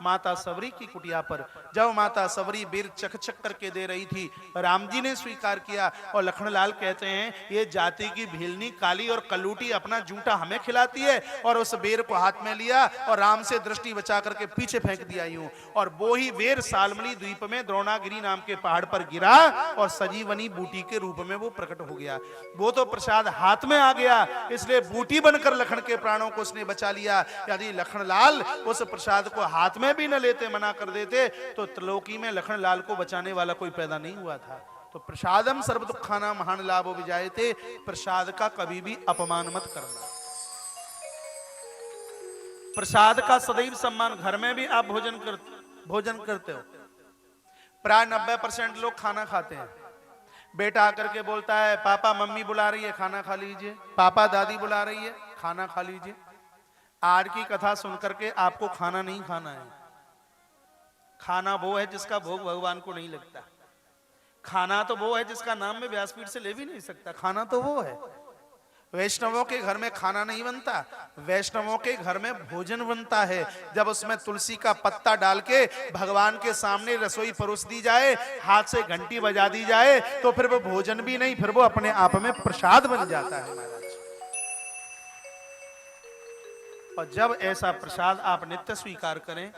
माता सबरी की कुटिया पर। जब माता सबरी बेर चक चक करके दे रही थी, राम जी ने स्वीकार किया और लखनलाल कहते हैं ये जाति की भीलनी काली और कलूटी अपना जूठा हमें खिलाती है, और उस बेर को हाथ में लिया और राम से दृष्टि बचा करके पीछे फेंक दिया यूं, और वो ही बेर सालमली द्वीप में द्रोणागिरी नाम के पहाड़ पर गिरा और सजीवनी बूटी के रूप में वो प्रकट हो गया। वो तो प्रसाद हाथ में आ गया, इसलिए बूटी बनकर लखन के प्राणों को उसने बचा लिया। यदि लखनलाल उस प्रसाद को हाथ में भी न लेते, मना कर देते, तो त्रिलोकी में लखनलाल को बचाने वाला कोई पैदा नहीं हुआ था। तो प्रसादम सर्व दुखाना महान लाभो विजायते, प्रसाद का कभी भी अपमान मत करना। प्रसाद का सदैव सम्मान। घर में भी आप भोजन करते हो, प्राय 90% लोग खाना खाते हैं। बेटा आकर के बोलता है पापा मम्मी बुला रही है खाना खा लीजिए, पापा दादी बुला रही है खाना खा लीजिए। आज की कथा सुनकर के आपको खाना नहीं खाना है। खाना वो है जिसका भोग भगवान को नहीं लगता। खाना तो वो है जिसका नाम में व्यासपीठ से ले भी नहीं सकता। खाना तो वो है। वैष्णवों के घर में खाना नहीं बनता, वैष्णवों के घर में भोजन बनता है। जब उसमें तुलसी का पत्ता डाल के भगवान के सामने रसोई परोस दी जाए, हाथ से घंटी बजा दी जाए, तो फिर वो भोजन भी नहीं, फिर वो अपने आप में प्रसाद बन जाता है महाराज। और जब ऐसा प्रसाद आप नित्य स्वीकार करें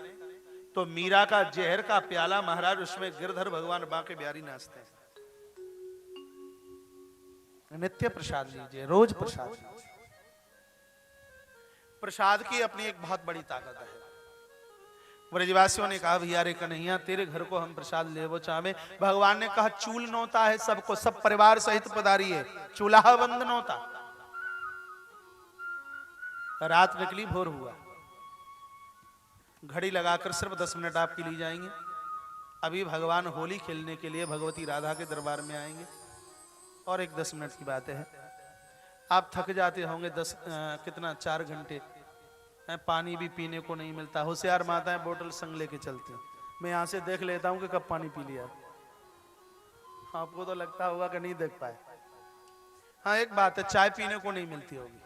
तो मीरा का जहर का प्याला महाराज उसमें गिरधर भगवान बांके बिहारी नाचते हैं। नित्य प्रसाद लीजिए, रोज प्रसाद लीजिए। प्रसाद की अपनी एक बहुत बड़ी ताकत है। ब्रजवासियों ने कहा भैया रे कन्हैया तेरे घर को हम प्रसाद ले वो चाहे। भगवान ने कहा चूल नोता है सबको, सब परिवार सहित पधारिए, चूल्हा बंद नोता। रात निकली, भोर हुआ, घड़ी लगाकर सिर्फ 10 मिनट आपकी ली जाएंगे। अभी भगवान होली खेलने के लिए भगवती राधा के दरबार में आएंगे और एक 10 मिनट की बात है। आप थक जाते होंगे, 4 घंटे, पानी भी पीने को नहीं मिलता। होशियार माताएं बोतल संग लेके चलती हैं। मैं यहां से देख लेता हूं कि कब पानी पी लिया। आपको तो लगता होगा कि नहीं देख पाए। हाँ एक बात है, चाय पीने को नहीं मिलती होगी।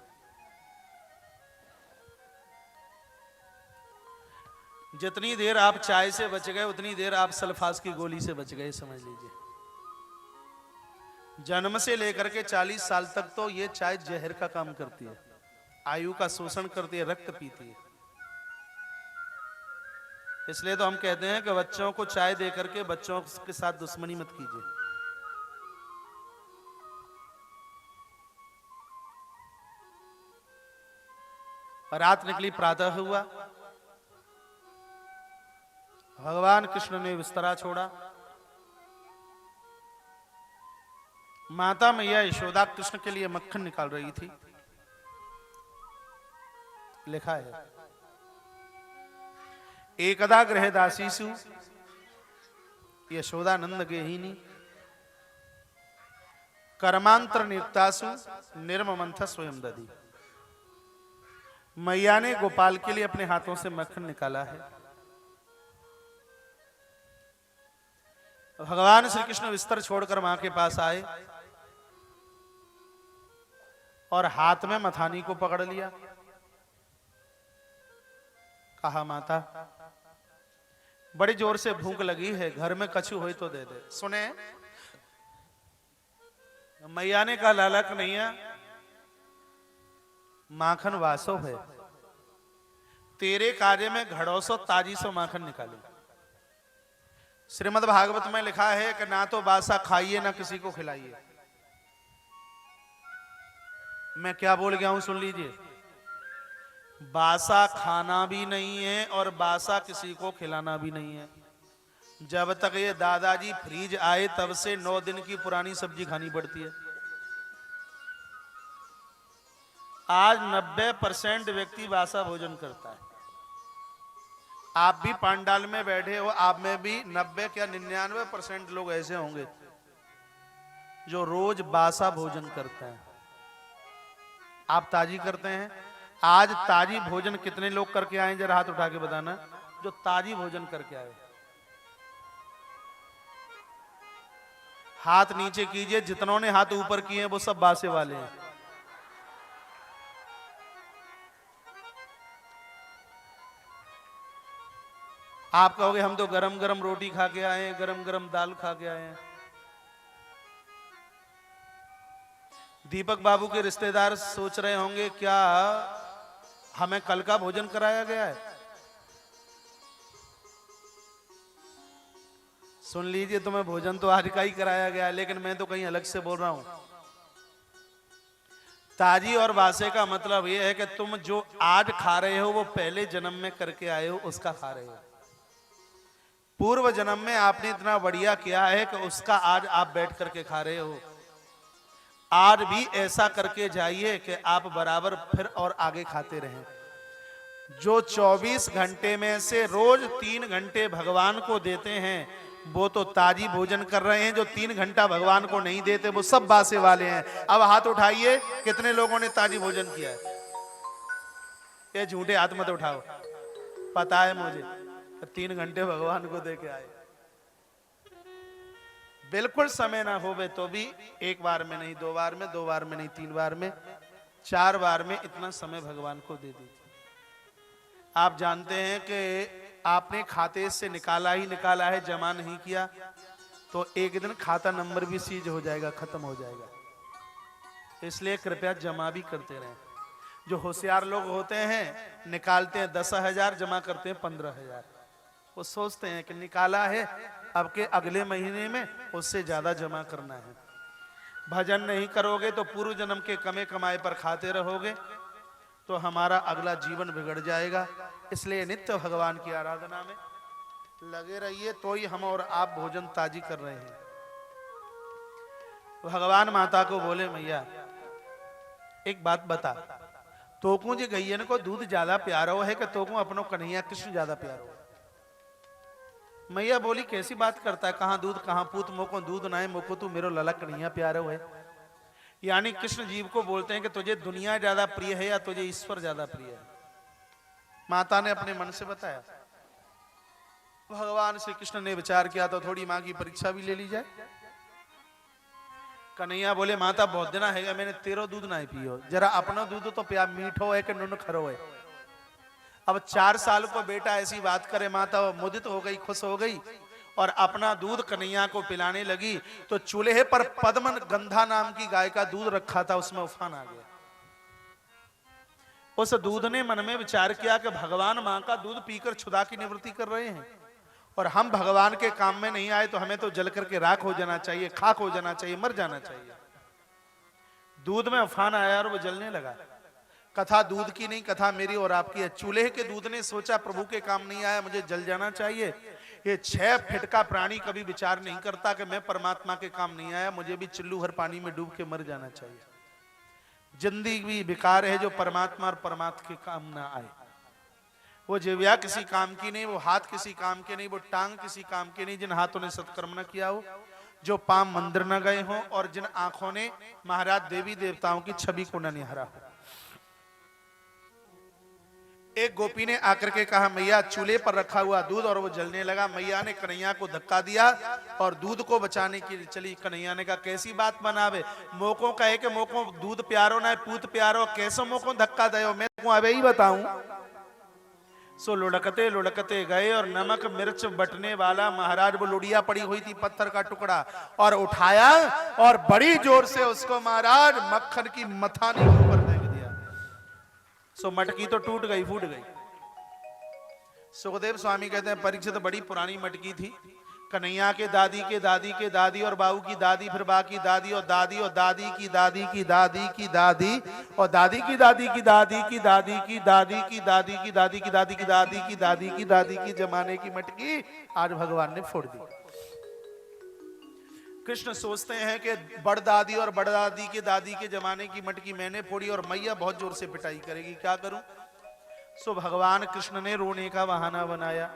जितनी देर आप चाय से बच गए उतनी देर आप सल्फास की गोली से बच गए, समझ लीजिए। जन्म से लेकर के 40 साल तक तो ये चाय जहर का काम करती है, आयु का शोषण करती है, रक्त पीती है। इसलिए तो हम कहते हैं कि बच्चों को चाय दे करके बच्चों के साथ दुश्मनी मत कीजिए। रात निकली, प्रातः हुआ, भगवान कृष्ण ने बिस्तरा छोड़ा। माता मैया यशोदा कृष्ण के लिए मक्खन निकाल रही थी। लिखा है एकदा गृहदासीसु यशोदानंद गेहिनी कर्मांतर नियुक्तासु निर्ममंथ स्वयं दधी। मैया ने गोपाल के लिए अपने हाथों से मक्खन निकाला है। भगवान श्री कृष्ण बिस्तर छोड़कर मां के पास आए और हाथ में मथानी को पकड़ लिया। कहा माता बड़ी जोर से भूख लगी है, घर में कछु हो तो दे दे। सुने, मैया ने कहा लाला कन्हैया माखन वासो है, तेरे कार्य में घड़ों सो ताजी सो माखन निकाली। श्रीमद् भागवत में लिखा है कि ना तो बासा खाइए ना किसी को खिलाइए। मैं क्या बोल गया हूं सुन लीजिए। बासा खाना भी नहीं है और बासा किसी को खिलाना भी नहीं है। जब तक ये दादाजी फ्रीज आए तब से 9 दिन की पुरानी सब्जी खानी पड़ती है। आज 90% व्यक्ति बासा भोजन करता है। आप भी पांडाल में बैठे हो, आप में भी 90 क्या 99% लोग ऐसे होंगे जो रोज बासा भोजन करते हैं। आप ताजी करते हैं? आज ताजी भोजन कितने लोग करके आए जरा हाथ उठा के बताना जो ताजी भोजन करके आए। हाथ नीचे कीजिए, जितनों ने हाथ ऊपर किए वो सब बासे वाले हैं। आप कहोगे हम तो गरम गरम रोटी खा के आए हैं, गरम गरम दाल खा के आए हैं। दीपक बाबू के रिश्तेदार सोच रहे होंगे क्या हमें कल का भोजन कराया गया है। सुन लीजिए, तुम्हें भोजन तो आज का ही कराया गया है, लेकिन मैं तो कहीं अलग से बोल रहा हूं। ताजी और बासे का मतलब यह है कि तुम जो आज खा रहे हो वो पहले जन्म में करके आए हो, उसका खा रहे हो। पूर्व जन्म में आपने इतना बढ़िया किया है कि उसका आज आप बैठ करके खा रहे हो। आज भी ऐसा करके जाइए कि आप बराबर फिर और आगे खाते रहें। जो 24 घंटे में से रोज 3 घंटे भगवान को देते हैं वो तो ताजी भोजन कर रहे हैं। जो 3 घंटा भगवान को नहीं देते वो सब बासे वाले हैं। अब हाथ उठाइए, कितने लोगों ने ताजी भोजन किया है? ये झूठे हाथ मत उठाओ, पता है मुझे 3 घंटे भगवान को दे के आए। बिल्कुल समय ना होवे तो भी 1 बार में नहीं, 2 बार में, 2 बार में नहीं, 3 बार में, 4 बार में इतना समय भगवान को दे दीजिए। आप जानते हैं कि आपने खाते से निकाला ही निकाला है, जमा नहीं किया तो एक दिन खाता नंबर भी सीज हो जाएगा, खत्म हो जाएगा। इसलिए कृपया जमा भी करते रहें। जो होशियार लोग होते हैं निकालते हैं 10,000, जमा करते हैं 15,000। वो सोचते हैं कि निकाला है अब के अगले महीने में उससे ज्यादा जमा करना है। भजन नहीं करोगे तो पूर्व जन्म के कमे कमाए पर खाते रहोगे तो हमारा अगला जीवन बिगड़ जाएगा। इसलिए नित्य भगवान की आराधना में लगे रहिए, तो ही हम और आप भोजन ताजी कर रहे हैं। भगवान माता को बोले, मैया एक बात बता, तोकू जी गैयन को दूध ज्यादा प्यारो है कि तोकू अपनो कन्हैया कृष्ण ज्यादा प्यारो है? मैया बोली, कैसी बात करता है, कहां दूध कहां पूत, मोको दूध ना है, मोको तू मेरो लला कन्हैया प्यारो है। यानी कृष्ण जीव को बोलते हैं कि तुझे दुनिया ज्यादा प्रिय है या तुझे ईश्वर ज्यादा प्रिय है। माता ने अपने मन से बताया। भगवान श्री कृष्ण ने विचार किया तो थोड़ी मां की परीक्षा भी ले ली जाए। कन्हैया बोले, माता बहुत दिन है मैंने तेरो दूध ना पियो, जरा अपना दूध तो प्या मीठो है कि नुन खरो है। अब 4 साल को बेटा ऐसी बात करे, माता मुदित हो गई, खुश हो गई और अपना दूध कन्हैया को पिलाने लगी। तो चूल्हे पर पद्म गंधा नाम की गाय का दूध रखा था, उसमें उफान आ गया। उस दूध ने मन में विचार किया कि भगवान मां का दूध पीकर क्षुधा की निवृत्ति कर रहे हैं और हम भगवान के काम में नहीं आए, तो हमें तो जल करके राख हो जाना चाहिए, खाक हो जाना चाहिए, मर जाना चाहिए। दूध में उफान आया और वो जलने लगा। कथा दूध की नहीं, कथा मेरी और आपकी है। चूल्हे के दूध ने सोचा प्रभु के काम नहीं आया, मुझे जल जाना चाहिए। ये 6 फीट का प्राणी कभी विचार नहीं करता कि मैं परमात्मा के काम नहीं आया, मुझे भी चिल्लू हर पानी में डूब के मर जाना चाहिए। जिंदगी भी बेकार है जो परमात्मा और परमात्मा के काम ना आए। वो जिव्या किसी काम की नहीं, वो हाथ किसी काम के नहीं, वो टांग किसी काम की नहीं जिन हाथों ने सत्कर्म न किया हो, जो पांव मंदिर न गए हो और जिन आंखों ने महाराज देवी देवताओं की छवि को न निहारा हो। एक गोपी ने आकर के कहा, मैया चूल्हे पर रखा हुआ दूध और वो जलने लगा। मैया ने कन्हैया को धक्का दिया और दूध को बचाने के लिए चली। कन्हैया ने कहा, कैसी बात बनावे, मोको कहे कि मोको दूध प्यारो ना पूत प्यारो, कैसो मोको धक्का दयो, मैं तुमको अबे ही बताऊं। सो लुढ़कते लुढ़कते गए और नमक मिर्च बटने वाला महाराज, वो लुड़िया पड़ी हुई थी पत्थर का टुकड़ा, और उठाया और बड़ी जोर से उसको महाराज मक्खन की मथानी के ऊपर फेंक दिया। सो मटकी तो टूट गई, फूट गई। सुखदेव स्वामी कहते हैं, परीक्षित बड़ी पुरानी मटकी थी। कन्हैया के दादी के दादी के दादी और बाबू की दादी, फिर बा की दादी और दादी और दादी की दादी की दादी की दादी और दादी की दादी की दादी की दादी की दादी की दादी की दादी की दादी की दादी की दादी की दादी की जमाने की मटकी आज भगवान ने फोड़ दी। कृष्ण सोचते हैं कि बड़दादी और बड़दादी के दादी के जमाने की मटकी मैंने फोड़ी और मैया बहुत जोर से पिटाई करेगी, क्या करूं। सो भगवान कृष्ण ने रोने का बहाना बनाया।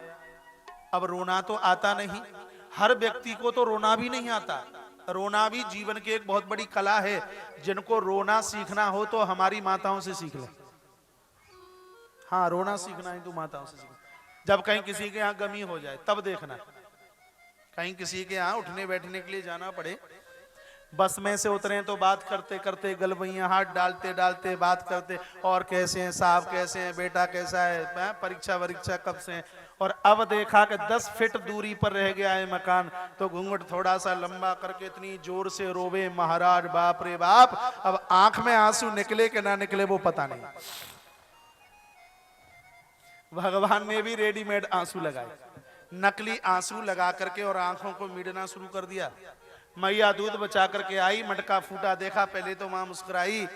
अब रोना तो आता नहीं, हर व्यक्ति को तो रोना भी नहीं आता। रोना भी जीवन की एक बहुत बड़ी कला है। जिनको रोना सीखना हो तो हमारी माताओं से सीख ले। हाँ, रोना सीखना है तो माताओं से सीखना। जब कहीं किसी के यहाँ गमी हो जाए तब देखना, कहीं किसी के यहाँ उठने बैठने के लिए जाना पड़े, बस में से उतरे तो बात करते करते गलबैया हाथ डालते डालते बात करते, और कैसे हैं साहब, कैसे हैं बेटा, कैसा है, परीक्षा वरीक्षा कब से है। और अब देखा कि 10 फीट दूरी पर रह गया है मकान, तो घूंघट थोड़ा सा लंबा करके इतनी जोर से रोवे महाराज, बाप रे बाप। अब आंख में आंसू निकले कि ना निकले वो पता नहीं। भगवान ने भी रेडीमेड आंसू लगाए, नकली आंसू लगा करके और आंखों को मीडना शुरू कर दिया। मैया दूध बचा करके आई, मटका फूटा देखा, पहले तो मां मुस्कुराई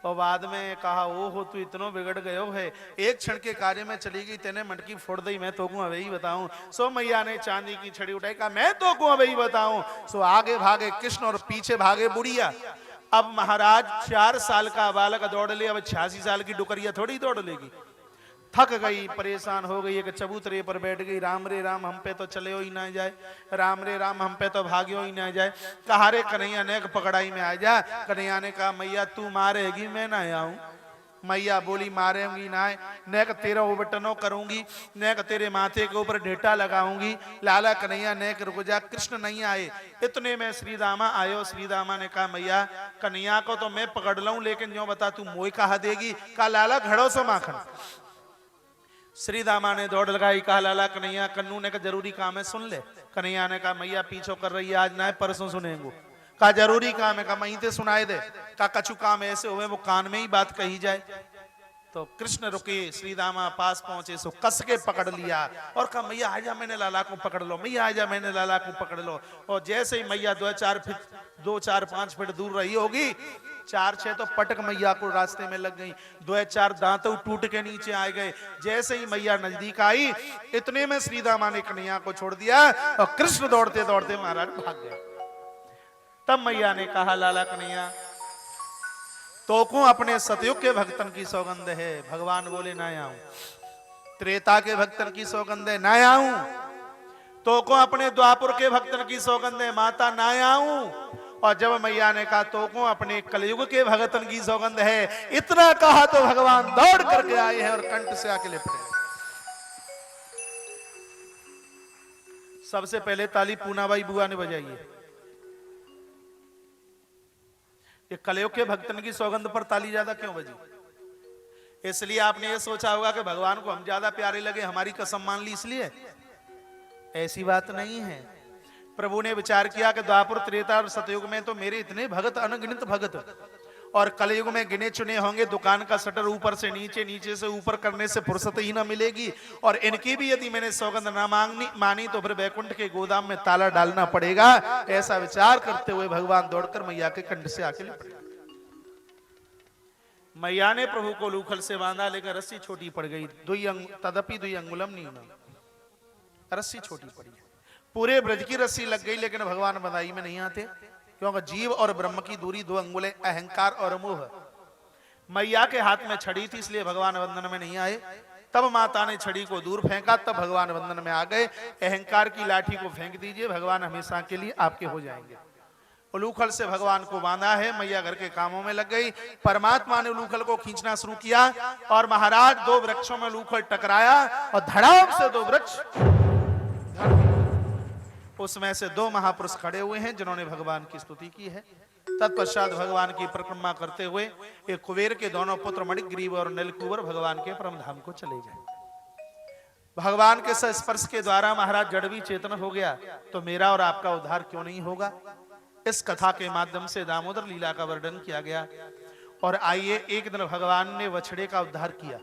और बाद में कहा, ओहो तू इतनो बिगड़ गयो है, एक क्षण के कार्य में चली गई, तेने मटकी फोड़ दी, मैं तो को अबे ही बताऊं। सो मैया ने चांदी की छड़ी उठाई, कहा मैं तो को अबे ही बताऊं। सो आगे भागे कृष्ण और पीछे भागे बुढ़िया। अब महाराज 4 साल का बालक दौड़ ले, अब 86 साल की डुकरिया थोड़ी दौड़ लेगी। थक गई, परेशान हो गई, एक चबूतरे पर बैठ गई। राम रे राम, हम पे तो चले हो ही ना जाए, राम रे राम, हम पे तो भाग्यो ही ना जाए। कहा रे कन्हैया नेक पकड़ाई में आ जा। कन्हैया ने कहा, मैया तू मारेगी मैं ना आऊं। मैया बोली, मारेंगी ना, नेक तेरा उबटनो करूंगी, नेक तेरे माथे के ऊपर ढेटा लगाऊंगी। लाला कन्हैया नेक रुक जा, कृष्ण नहीं आए। इतने में श्री दामा आयो। श्री दामा ने कहा, मैया कन्हैया को तो मैं पकड़ लूं, लेकिन जो बता तू मोई कहा देगी। कहा लाला घड़ो से माखन। श्री दामा ने दौड़ लगाई, कहा लाला कन्हैया कन्नू ने का जरूरी काम है सुन ले। कन्हैया ने कहा, मैया पीछो कर रही है, आज ना परसों सुनेंगे। कहा जरूरी काम है, कहा मई ते सुनाए दे। कहा कछु काम ऐसे हुए वो कान में ही बात कही जाए। तो कृष्ण रुके, श्री दामा पास पहुंचे, सो कस के पकड़ लिया और कहा मैया आजा, मैंने लाला को पकड़ लो, मैया आजा, मैंने लाला को पकड़ लो। और जैसे ही मैया 2-4 फीट 2-4-5 फीट दूर रही होगी, 4 6 तो पटक मैया को रास्ते में लग गई, 2 4 दांत टूट के नीचे आ गए। जैसे ही मैया नजदीक आई, इतने में श्री दामा ने कन्हैया को छोड़ दिया और कृष्ण दौड़ते दौड़ते महाराज भाग गए। तब मैया ने कहा, लाला कन्हैया, तो को अपने सतयुग के भक्तन की सौगंध है। भगवान बोले, ना आऊं। त्रेता के भक्तन की सौगंध है, ना आऊं। तो को अपने द्वापुर के भक्तन की सौगंध है, माता ना आऊं। और जब मैया ने कहा, तो को अपने कलयुग के भगतन की सौगंध है, इतना कहा तो भगवान दौड़ करके आए हैं और कंठ से आके लिपटे। सबसे पहले ताली पूनाबाई बुआ ने बजाई है। ये कलयुग के भक्तन की सौगंध पर ताली ज्यादा क्यों बजी? इसलिए आपने ये सोचा होगा कि भगवान को हम ज्यादा प्यारे लगे, हमारी कसम मान ली इसलिए। ऐसी बात नहीं है। प्रभु ने विचार किया कि द्वापर, त्रेता और सतयुग में तो मेरे इतने भगत, अनगिनत भगत, और कलयुग में गिने चुने होंगे। दुकान का शटर ऊपर से नीचे, नीचे से ऊपर करने से फुर्सत ही ना मिलेगी, और इनकी भी यदि मैंने सौगंध ना मानी तो फिर वैकुंठ के गोदाम में ताला डालना पड़ेगा। ऐसा विचार करते हुए भगवान दौड़कर मैया के कंठ से आके लिपटे। मैया ने प्रभु को लूखल से बांधा, लेकर रस्सी छोटी पड़ गई। तदपि दुई अंगुलम नीम, रस्सी छोटी पड़ी। पूरे ब्रज की रस्सी लग गई, लेकिन भगवान बंधाई में नहीं आते, क्योंकि जीव और ब्रह्म की दूरी 2 अंगुलें, अहंकार और मोह। मैया के हाथ में छड़ी थी, इसलिए भगवान वंदन में नहीं आए। तब माता ने छड़ी को दूर फेंका, तब भगवान वंदन में आ गए। अहंकार की लाठी को फेंक दीजिए, भगवान हमेशा के लिए आपके हो जाएंगे। उलूखल से भगवान को बांधा है, मैया घर के कामों में लग गई। परमात्मा ने उलूखल को खींचना शुरू किया, और महाराज 2 वृक्षों में उलूखल टकराया, और धड़ाम से 2 वृक्ष, उसमें से 2 महापुरुष खड़े हुए हैं जिन्होंने भगवान की स्तुति की है। तत्पश्चात भगवान की परिक्रमा करते हुए एक कुबेर के दोनों पुत्र मणिग्रीव और नीलकुबर भगवान के परम धाम को चले गए। भगवान के स्पर्श के द्वारा महाराज जड़ भी चेतन हो गया, तो मेरा और आपका उद्धार क्यों नहीं होगा? इस कथा के माध्यम से दामोदर लीला का वर्णन किया गया। और आइए, एक दिन भगवान ने बछड़े का उद्धार किया,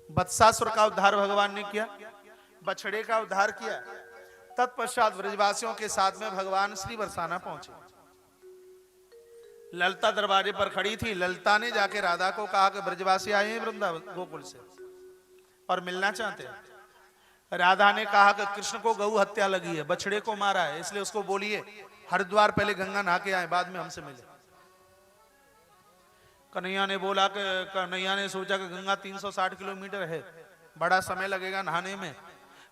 वत्सासुर का उद्धार भगवान ने किया, बछड़े का उद्धार किया। तत्पश्चात ब्रजवासियों के साथ में भगवान श्री बरसाना पहुंचे। ललता दरवाजे पर खड़ी थी। ललता ने जाके राधा को कहा कि ब्रजवासी आए हैं वृंदावन गोकुल से और मिलना चाहते हैं। राधा ने कहा कि कृष्ण को गौ हत्या लगी है, बछड़े को मारा है, इसलिए उसको बोलिए हरिद्वार पहले गंगा नहा के आए, बाद में हमसे मिले। कन्हैया ने बोला कि कन्हैया ने सोचा कि गंगा 360 किलोमीटर है, बड़ा समय लगेगा नहाने में।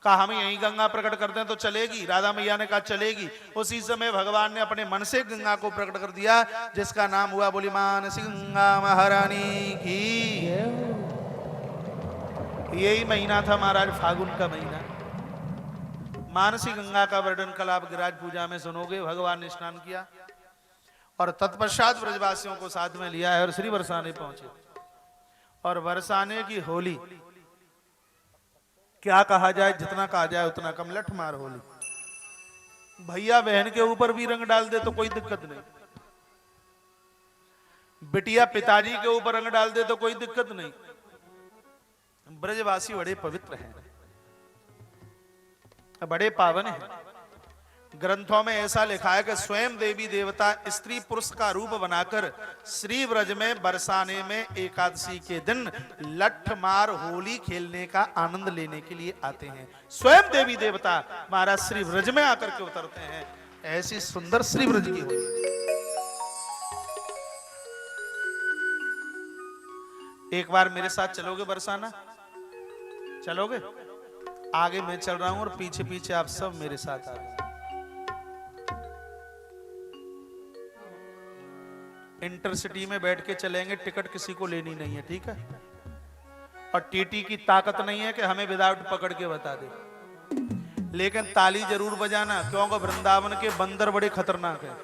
कहा हम यहीं गंगा प्रकट करते हैं तो चलेगी? राधा मैया ने कहा चलेगी। उसी समय भगवान ने अपने मन से गंगा को प्रकट कर दिया, जिसका नाम हुआ, बोली मानसी गंगा महारानी की। यही महीना था महाराज, फागुन का महीना। मानसी गंगा का वर्णन कल आप गिरिराज पूजा में सुनोगे। भगवान ने स्नान किया और तत्पश्चात ब्रजवासियों को साथ में लिया है और श्री बरसाने पहुंचे। और बरसाने की होली, क्या कहा जाए, जितना कहा जाए उतना कम। लठ मार होली। भैया बहन के ऊपर भी रंग डाल दे तो कोई दिक्कत नहीं, बिटिया पिताजी के ऊपर रंग डाल दे तो कोई दिक्कत नहीं। ब्रजवासी बड़े पवित्र हैं, बड़े पावन हैं। ग्रंथों में ऐसा लिखा है कि स्वयं देवी देवता स्त्री पुरुष का रूप बनाकर श्री ब्रज में बरसाने में एकादशी के दिन लठमार होली खेलने का आनंद लेने के लिए आते हैं। स्वयं देवी देवता महाराज श्री ब्रज में आकर के उतरते हैं। ऐसी सुंदर श्री ब्रज की होली। एक बार मेरे साथ चलोगे बरसाना? चलोगे? आगे मैं चल रहा हूं और पीछे पीछे आप सब मेरे साथ आ जाओ। इंटरसिटी में बैठ के चलेंगे, टिकट किसी को लेनी नहीं है, ठीक है? और टीटी की ताकत नहीं है कि हमें विदाउट पकड़ के बता दे, लेकिन ताली जरूर बजाना, क्योंकि वृंदावन के बंदर बड़े खतरनाक हैं।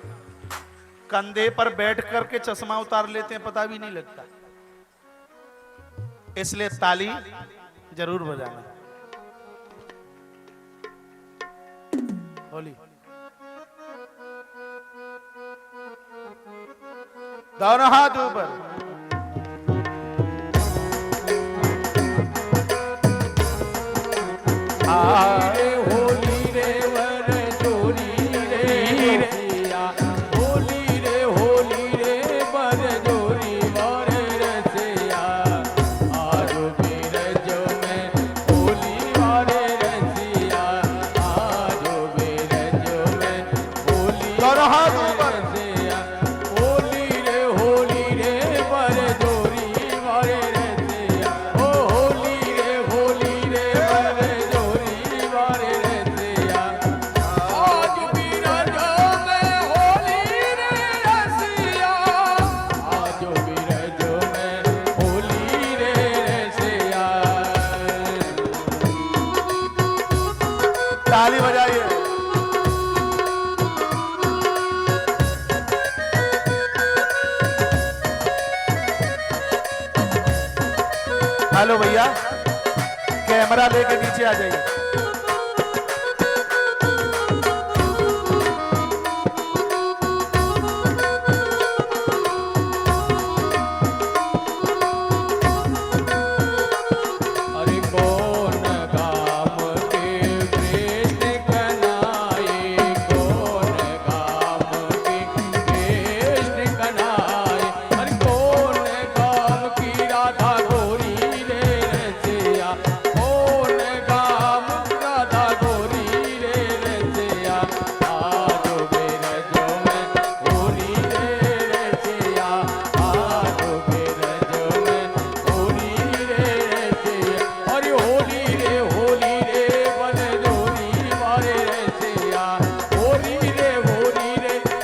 कंधे पर बैठ करके चश्मा उतार लेते हैं, पता भी नहीं लगता। इसलिए ताली जरूर बजाना। होली दोनों हाथ ऊपर। आरे होली रे वर चोरी रे होली रे वर दोनों हाथ ऊपर। होली रे बर जोरी मारे रसिया ओ होली रे बर जोरी मारे रसिया आज बिरजो में होली रे रसिया आज बिरजो में होली रे रसिया ताली बजाइए। हेलो भैया, कैमरा लेके नीचे आ जाइए। अरे कौन काम के कृष्ण कनाए कौन काम के कृष्ण कनाए अरे कौन काम की राधा गोरी रे रसिया कौन काम राधा गोरी रे रसिया आज बिरजो में होली रे रसिया आज बिरजो में होली रे रसिया अरे होली रे बन जोरी मारे रसिया होली रे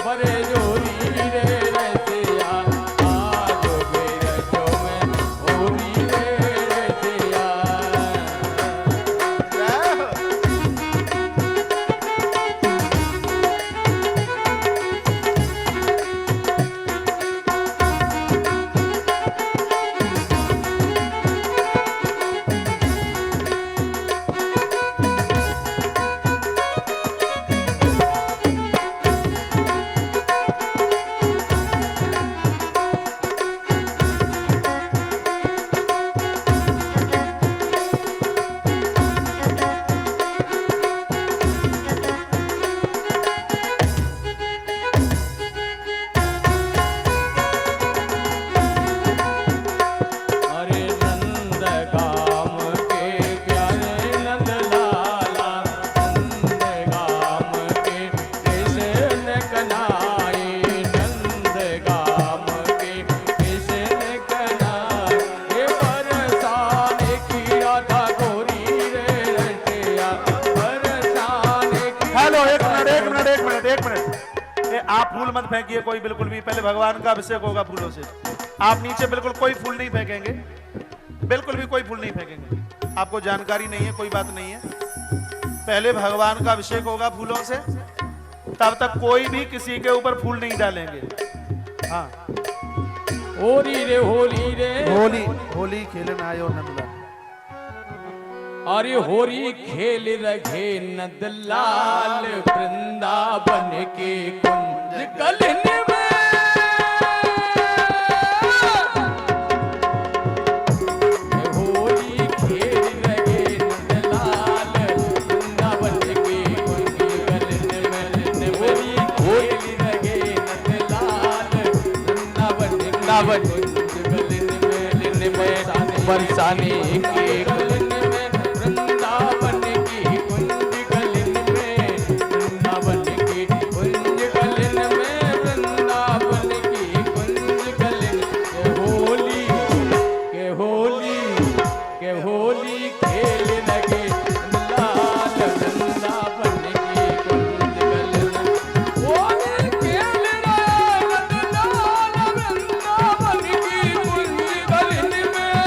बन जोरी रे रसिया आज बिरजो में होली रे रसिया अरे नंद गाम के प्यारे नंद लाला नंद गाम के कृष्ण कनाए नंद गाम के कृष्ण कनाए ये बरसाने की राधा गोरी रे रसिया बरसाने की हेलो, एक मिनट। ये आप फूल मत फेंकिए कोई, बिल्कुल भी। पहले भगवान का अभिषेक होगा फूलों से। आप नीचे बिल्कुल कोई फूल नहीं फेंकेंगे, बिल्कुल भी कोई फूल नहीं फेंकेंगे। आपको जानकारी नहीं है, कोई बात नहीं है। पहले भगवान का अभिषेक होगा फूलों से, तब तक कोई भी किसी के ऊपर फूल नहीं डालेंगे। हाँ, होली रे होली खेलने आयो नंदलाल। अरे होरी खेल रहे नंदलाल वृंदावन के कुंज गलन में होरी खेल रहे नंदलाल वृंदावन के कुंज गलन में होरी खेल रहे नंदलाल वृंदावन के कुंज गलन में बरसाने के गलन में वृंदावन की कुंज गलन में वृंदावन की कुंज गलन में वृंदावन की कुंज गलन के होली खेल लगे लाल वृंदावन की कुंज गलन होली खेल रहे लाल वृंदावन की कुंज गलन में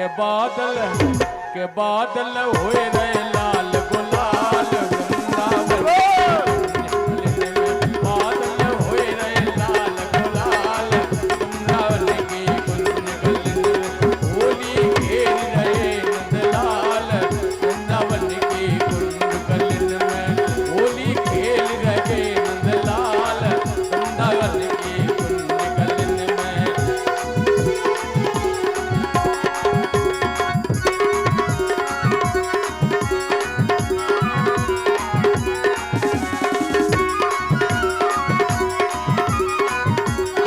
के बादल होए रहे लाल गुलाल वृंदावन बादल होए रहे लाल गुलाल वृंदावन की कुंज गलन होली खेल रहे नंदलाल वृंदावन की कुंज गलन में होली खेल रहे नंदलाल वृंदावन की कुंज गलन में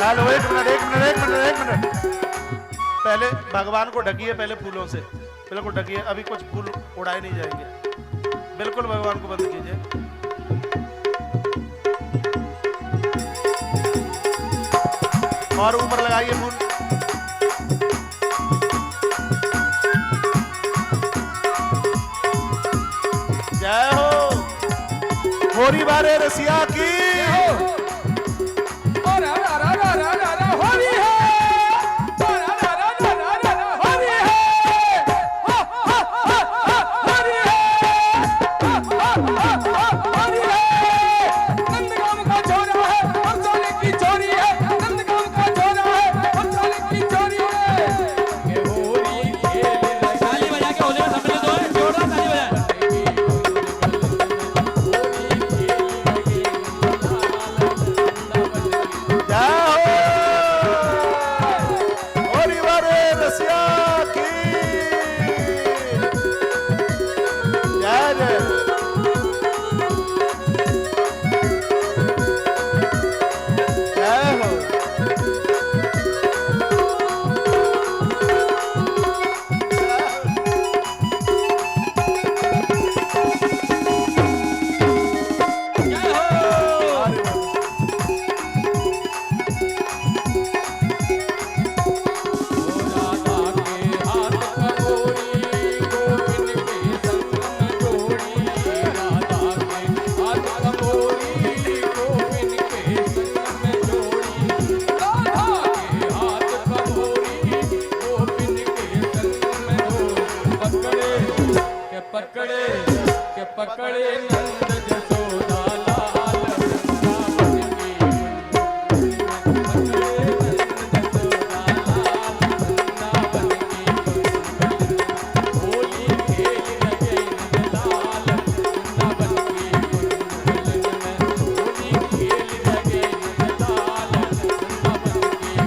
हेलो, एक मिनट। पहले भगवान को ढकिए, पहले फूलों से बिल्कुल ढकिए। अभी कुछ फूल उड़ाए नहीं जाएंगे। बिल्कुल भगवान को बंद कीजिए। और ऊपर लगाइए फूल। जय हो होरी बारे रसिया की। पकड़े नंद जसोदा लाल वृंदावन की पकड़े नंद जसोदा लाल वृंदावन की होली खेल रहे नंदलाल वृंदावन की होली खेल रहे नंदलाल वृंदावन की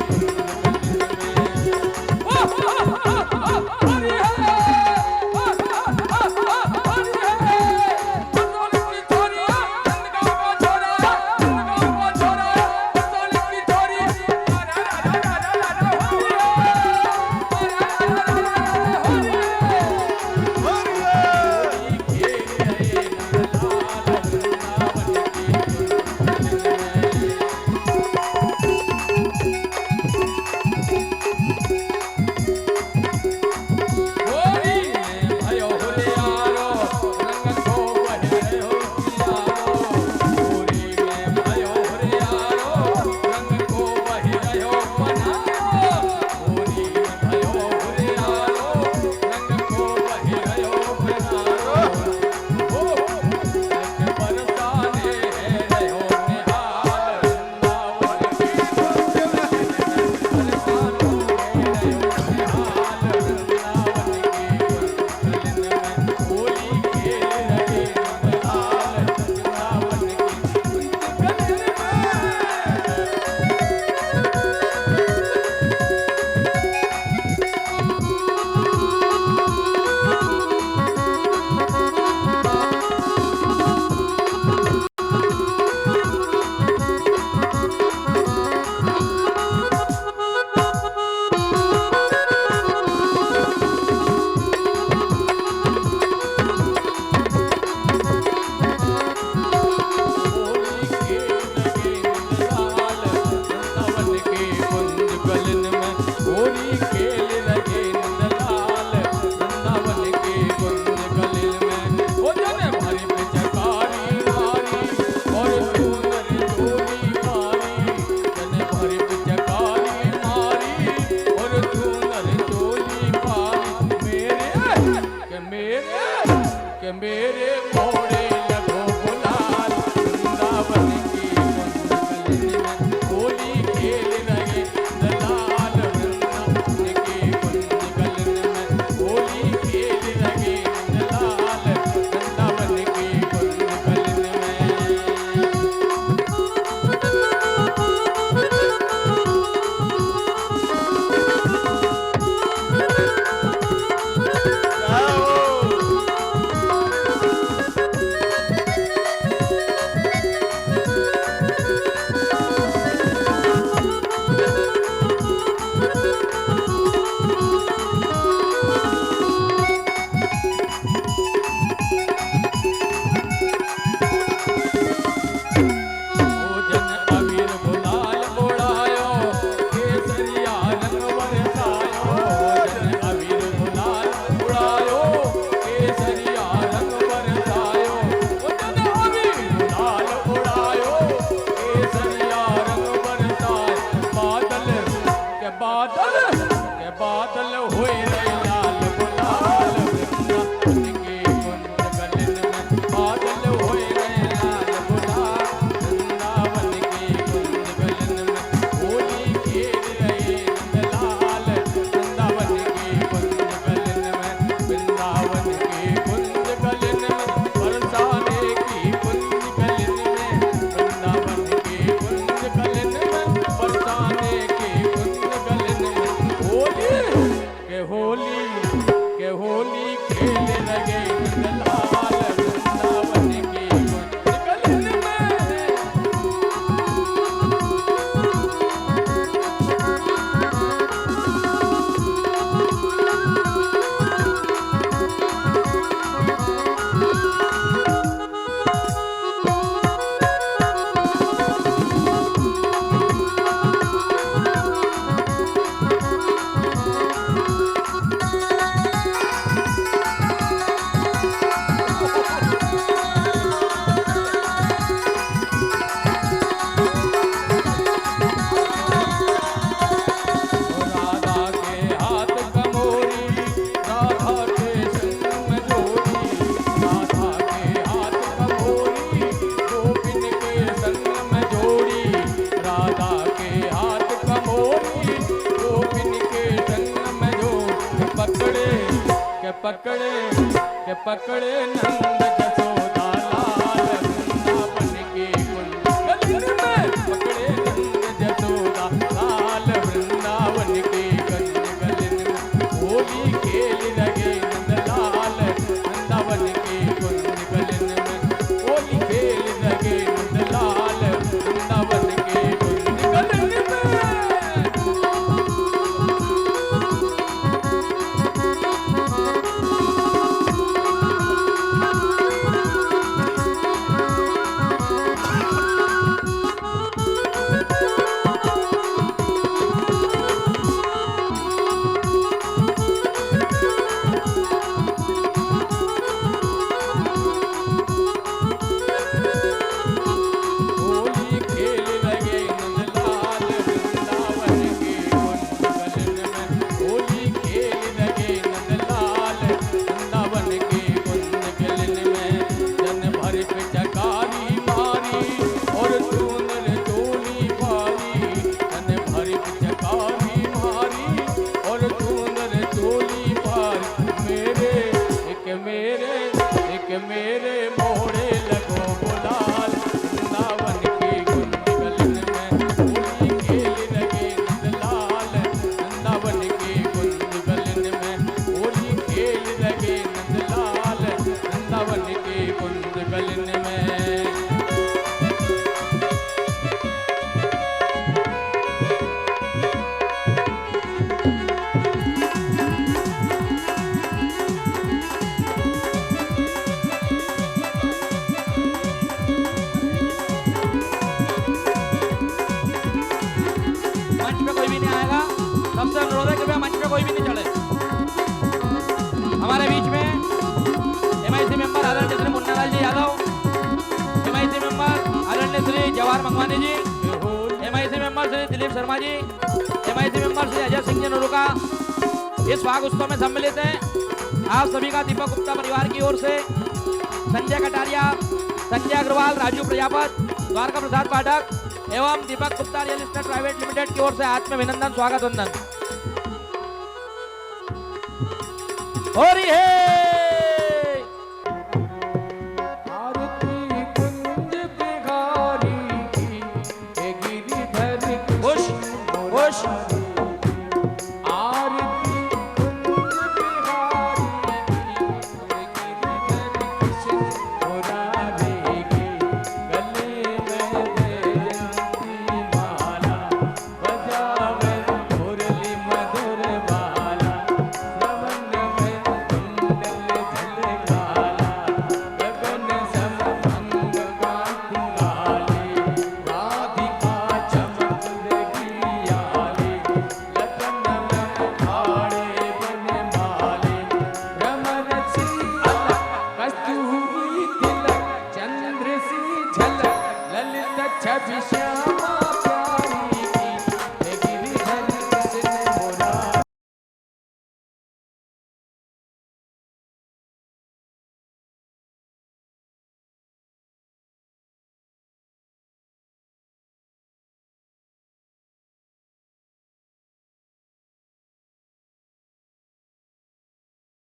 के मेरे मोड़े लगो गुलाल वृंदावन की कुंज गली में होली खेल रहे दलाल वृंदावन की कुंज गली में होली खेल रहे दलाल वृंदावन की कुंज गली में। बादल हुए रे लाल गुलाल वृंदावन की कुंज गलन में बादल हुए रे लाल गुलाल वृंदावन की कुंज गलन में होली खेल रहे नंदलाल वृंदावन की कुंज गलन में वृंदावन की कुंज गलन में बरसाने की कुंज गलन में वृंदावन की कुंज गलन में बरसाने की कुंज गलन में के होली खेल लगे नंदलाल वृंदावन की कुंज गलन में। पकड़े नंद जसोदा लाल वृंदावन की कुंज गलन में पकड़े नंद जसोदा लाल वृंदावन की कुंज गलन में होली खेल लगे नंदलाल वृंदावन की कुंज गलन में होली खेल लगे नंदलाल वृंदावन की कुंज गलन में। मेरे मोड़े लगो गुलाल वृंदावन की कुंज गलन में होली खेल लगे नंदलाल वृंदावन की कुंज गलन में होली खेल लगे नंदलाल वृंदावन की कुंज गलन में। सबसे अनुरोध है कि भैया मंच पे कोई भी नहीं चढ़े। हमारे बीच में एमआईसी मेंबर आदरणीय श्री मुन्नालाल जी यादव, एमआईसी मेंबर आदरणीय श्री जवाहर मंगवानी जी, MIC member Shri Dilip Sharma ji, MIC member Shri Ajay Singh ji नुरुका इस फाग उत्सव में सम्मिलित हैं। आप सभी का दीपक गुप्ता परिवार की ओर से संजय कटारिया, संजय अग्रवाल, राजू प्रजापत, द्वारका प्रसाद पाठक एवं Deepak Gupta real estate private limited की ओर से हाथ में अभिनंदन, स्वागत वंदन। और ये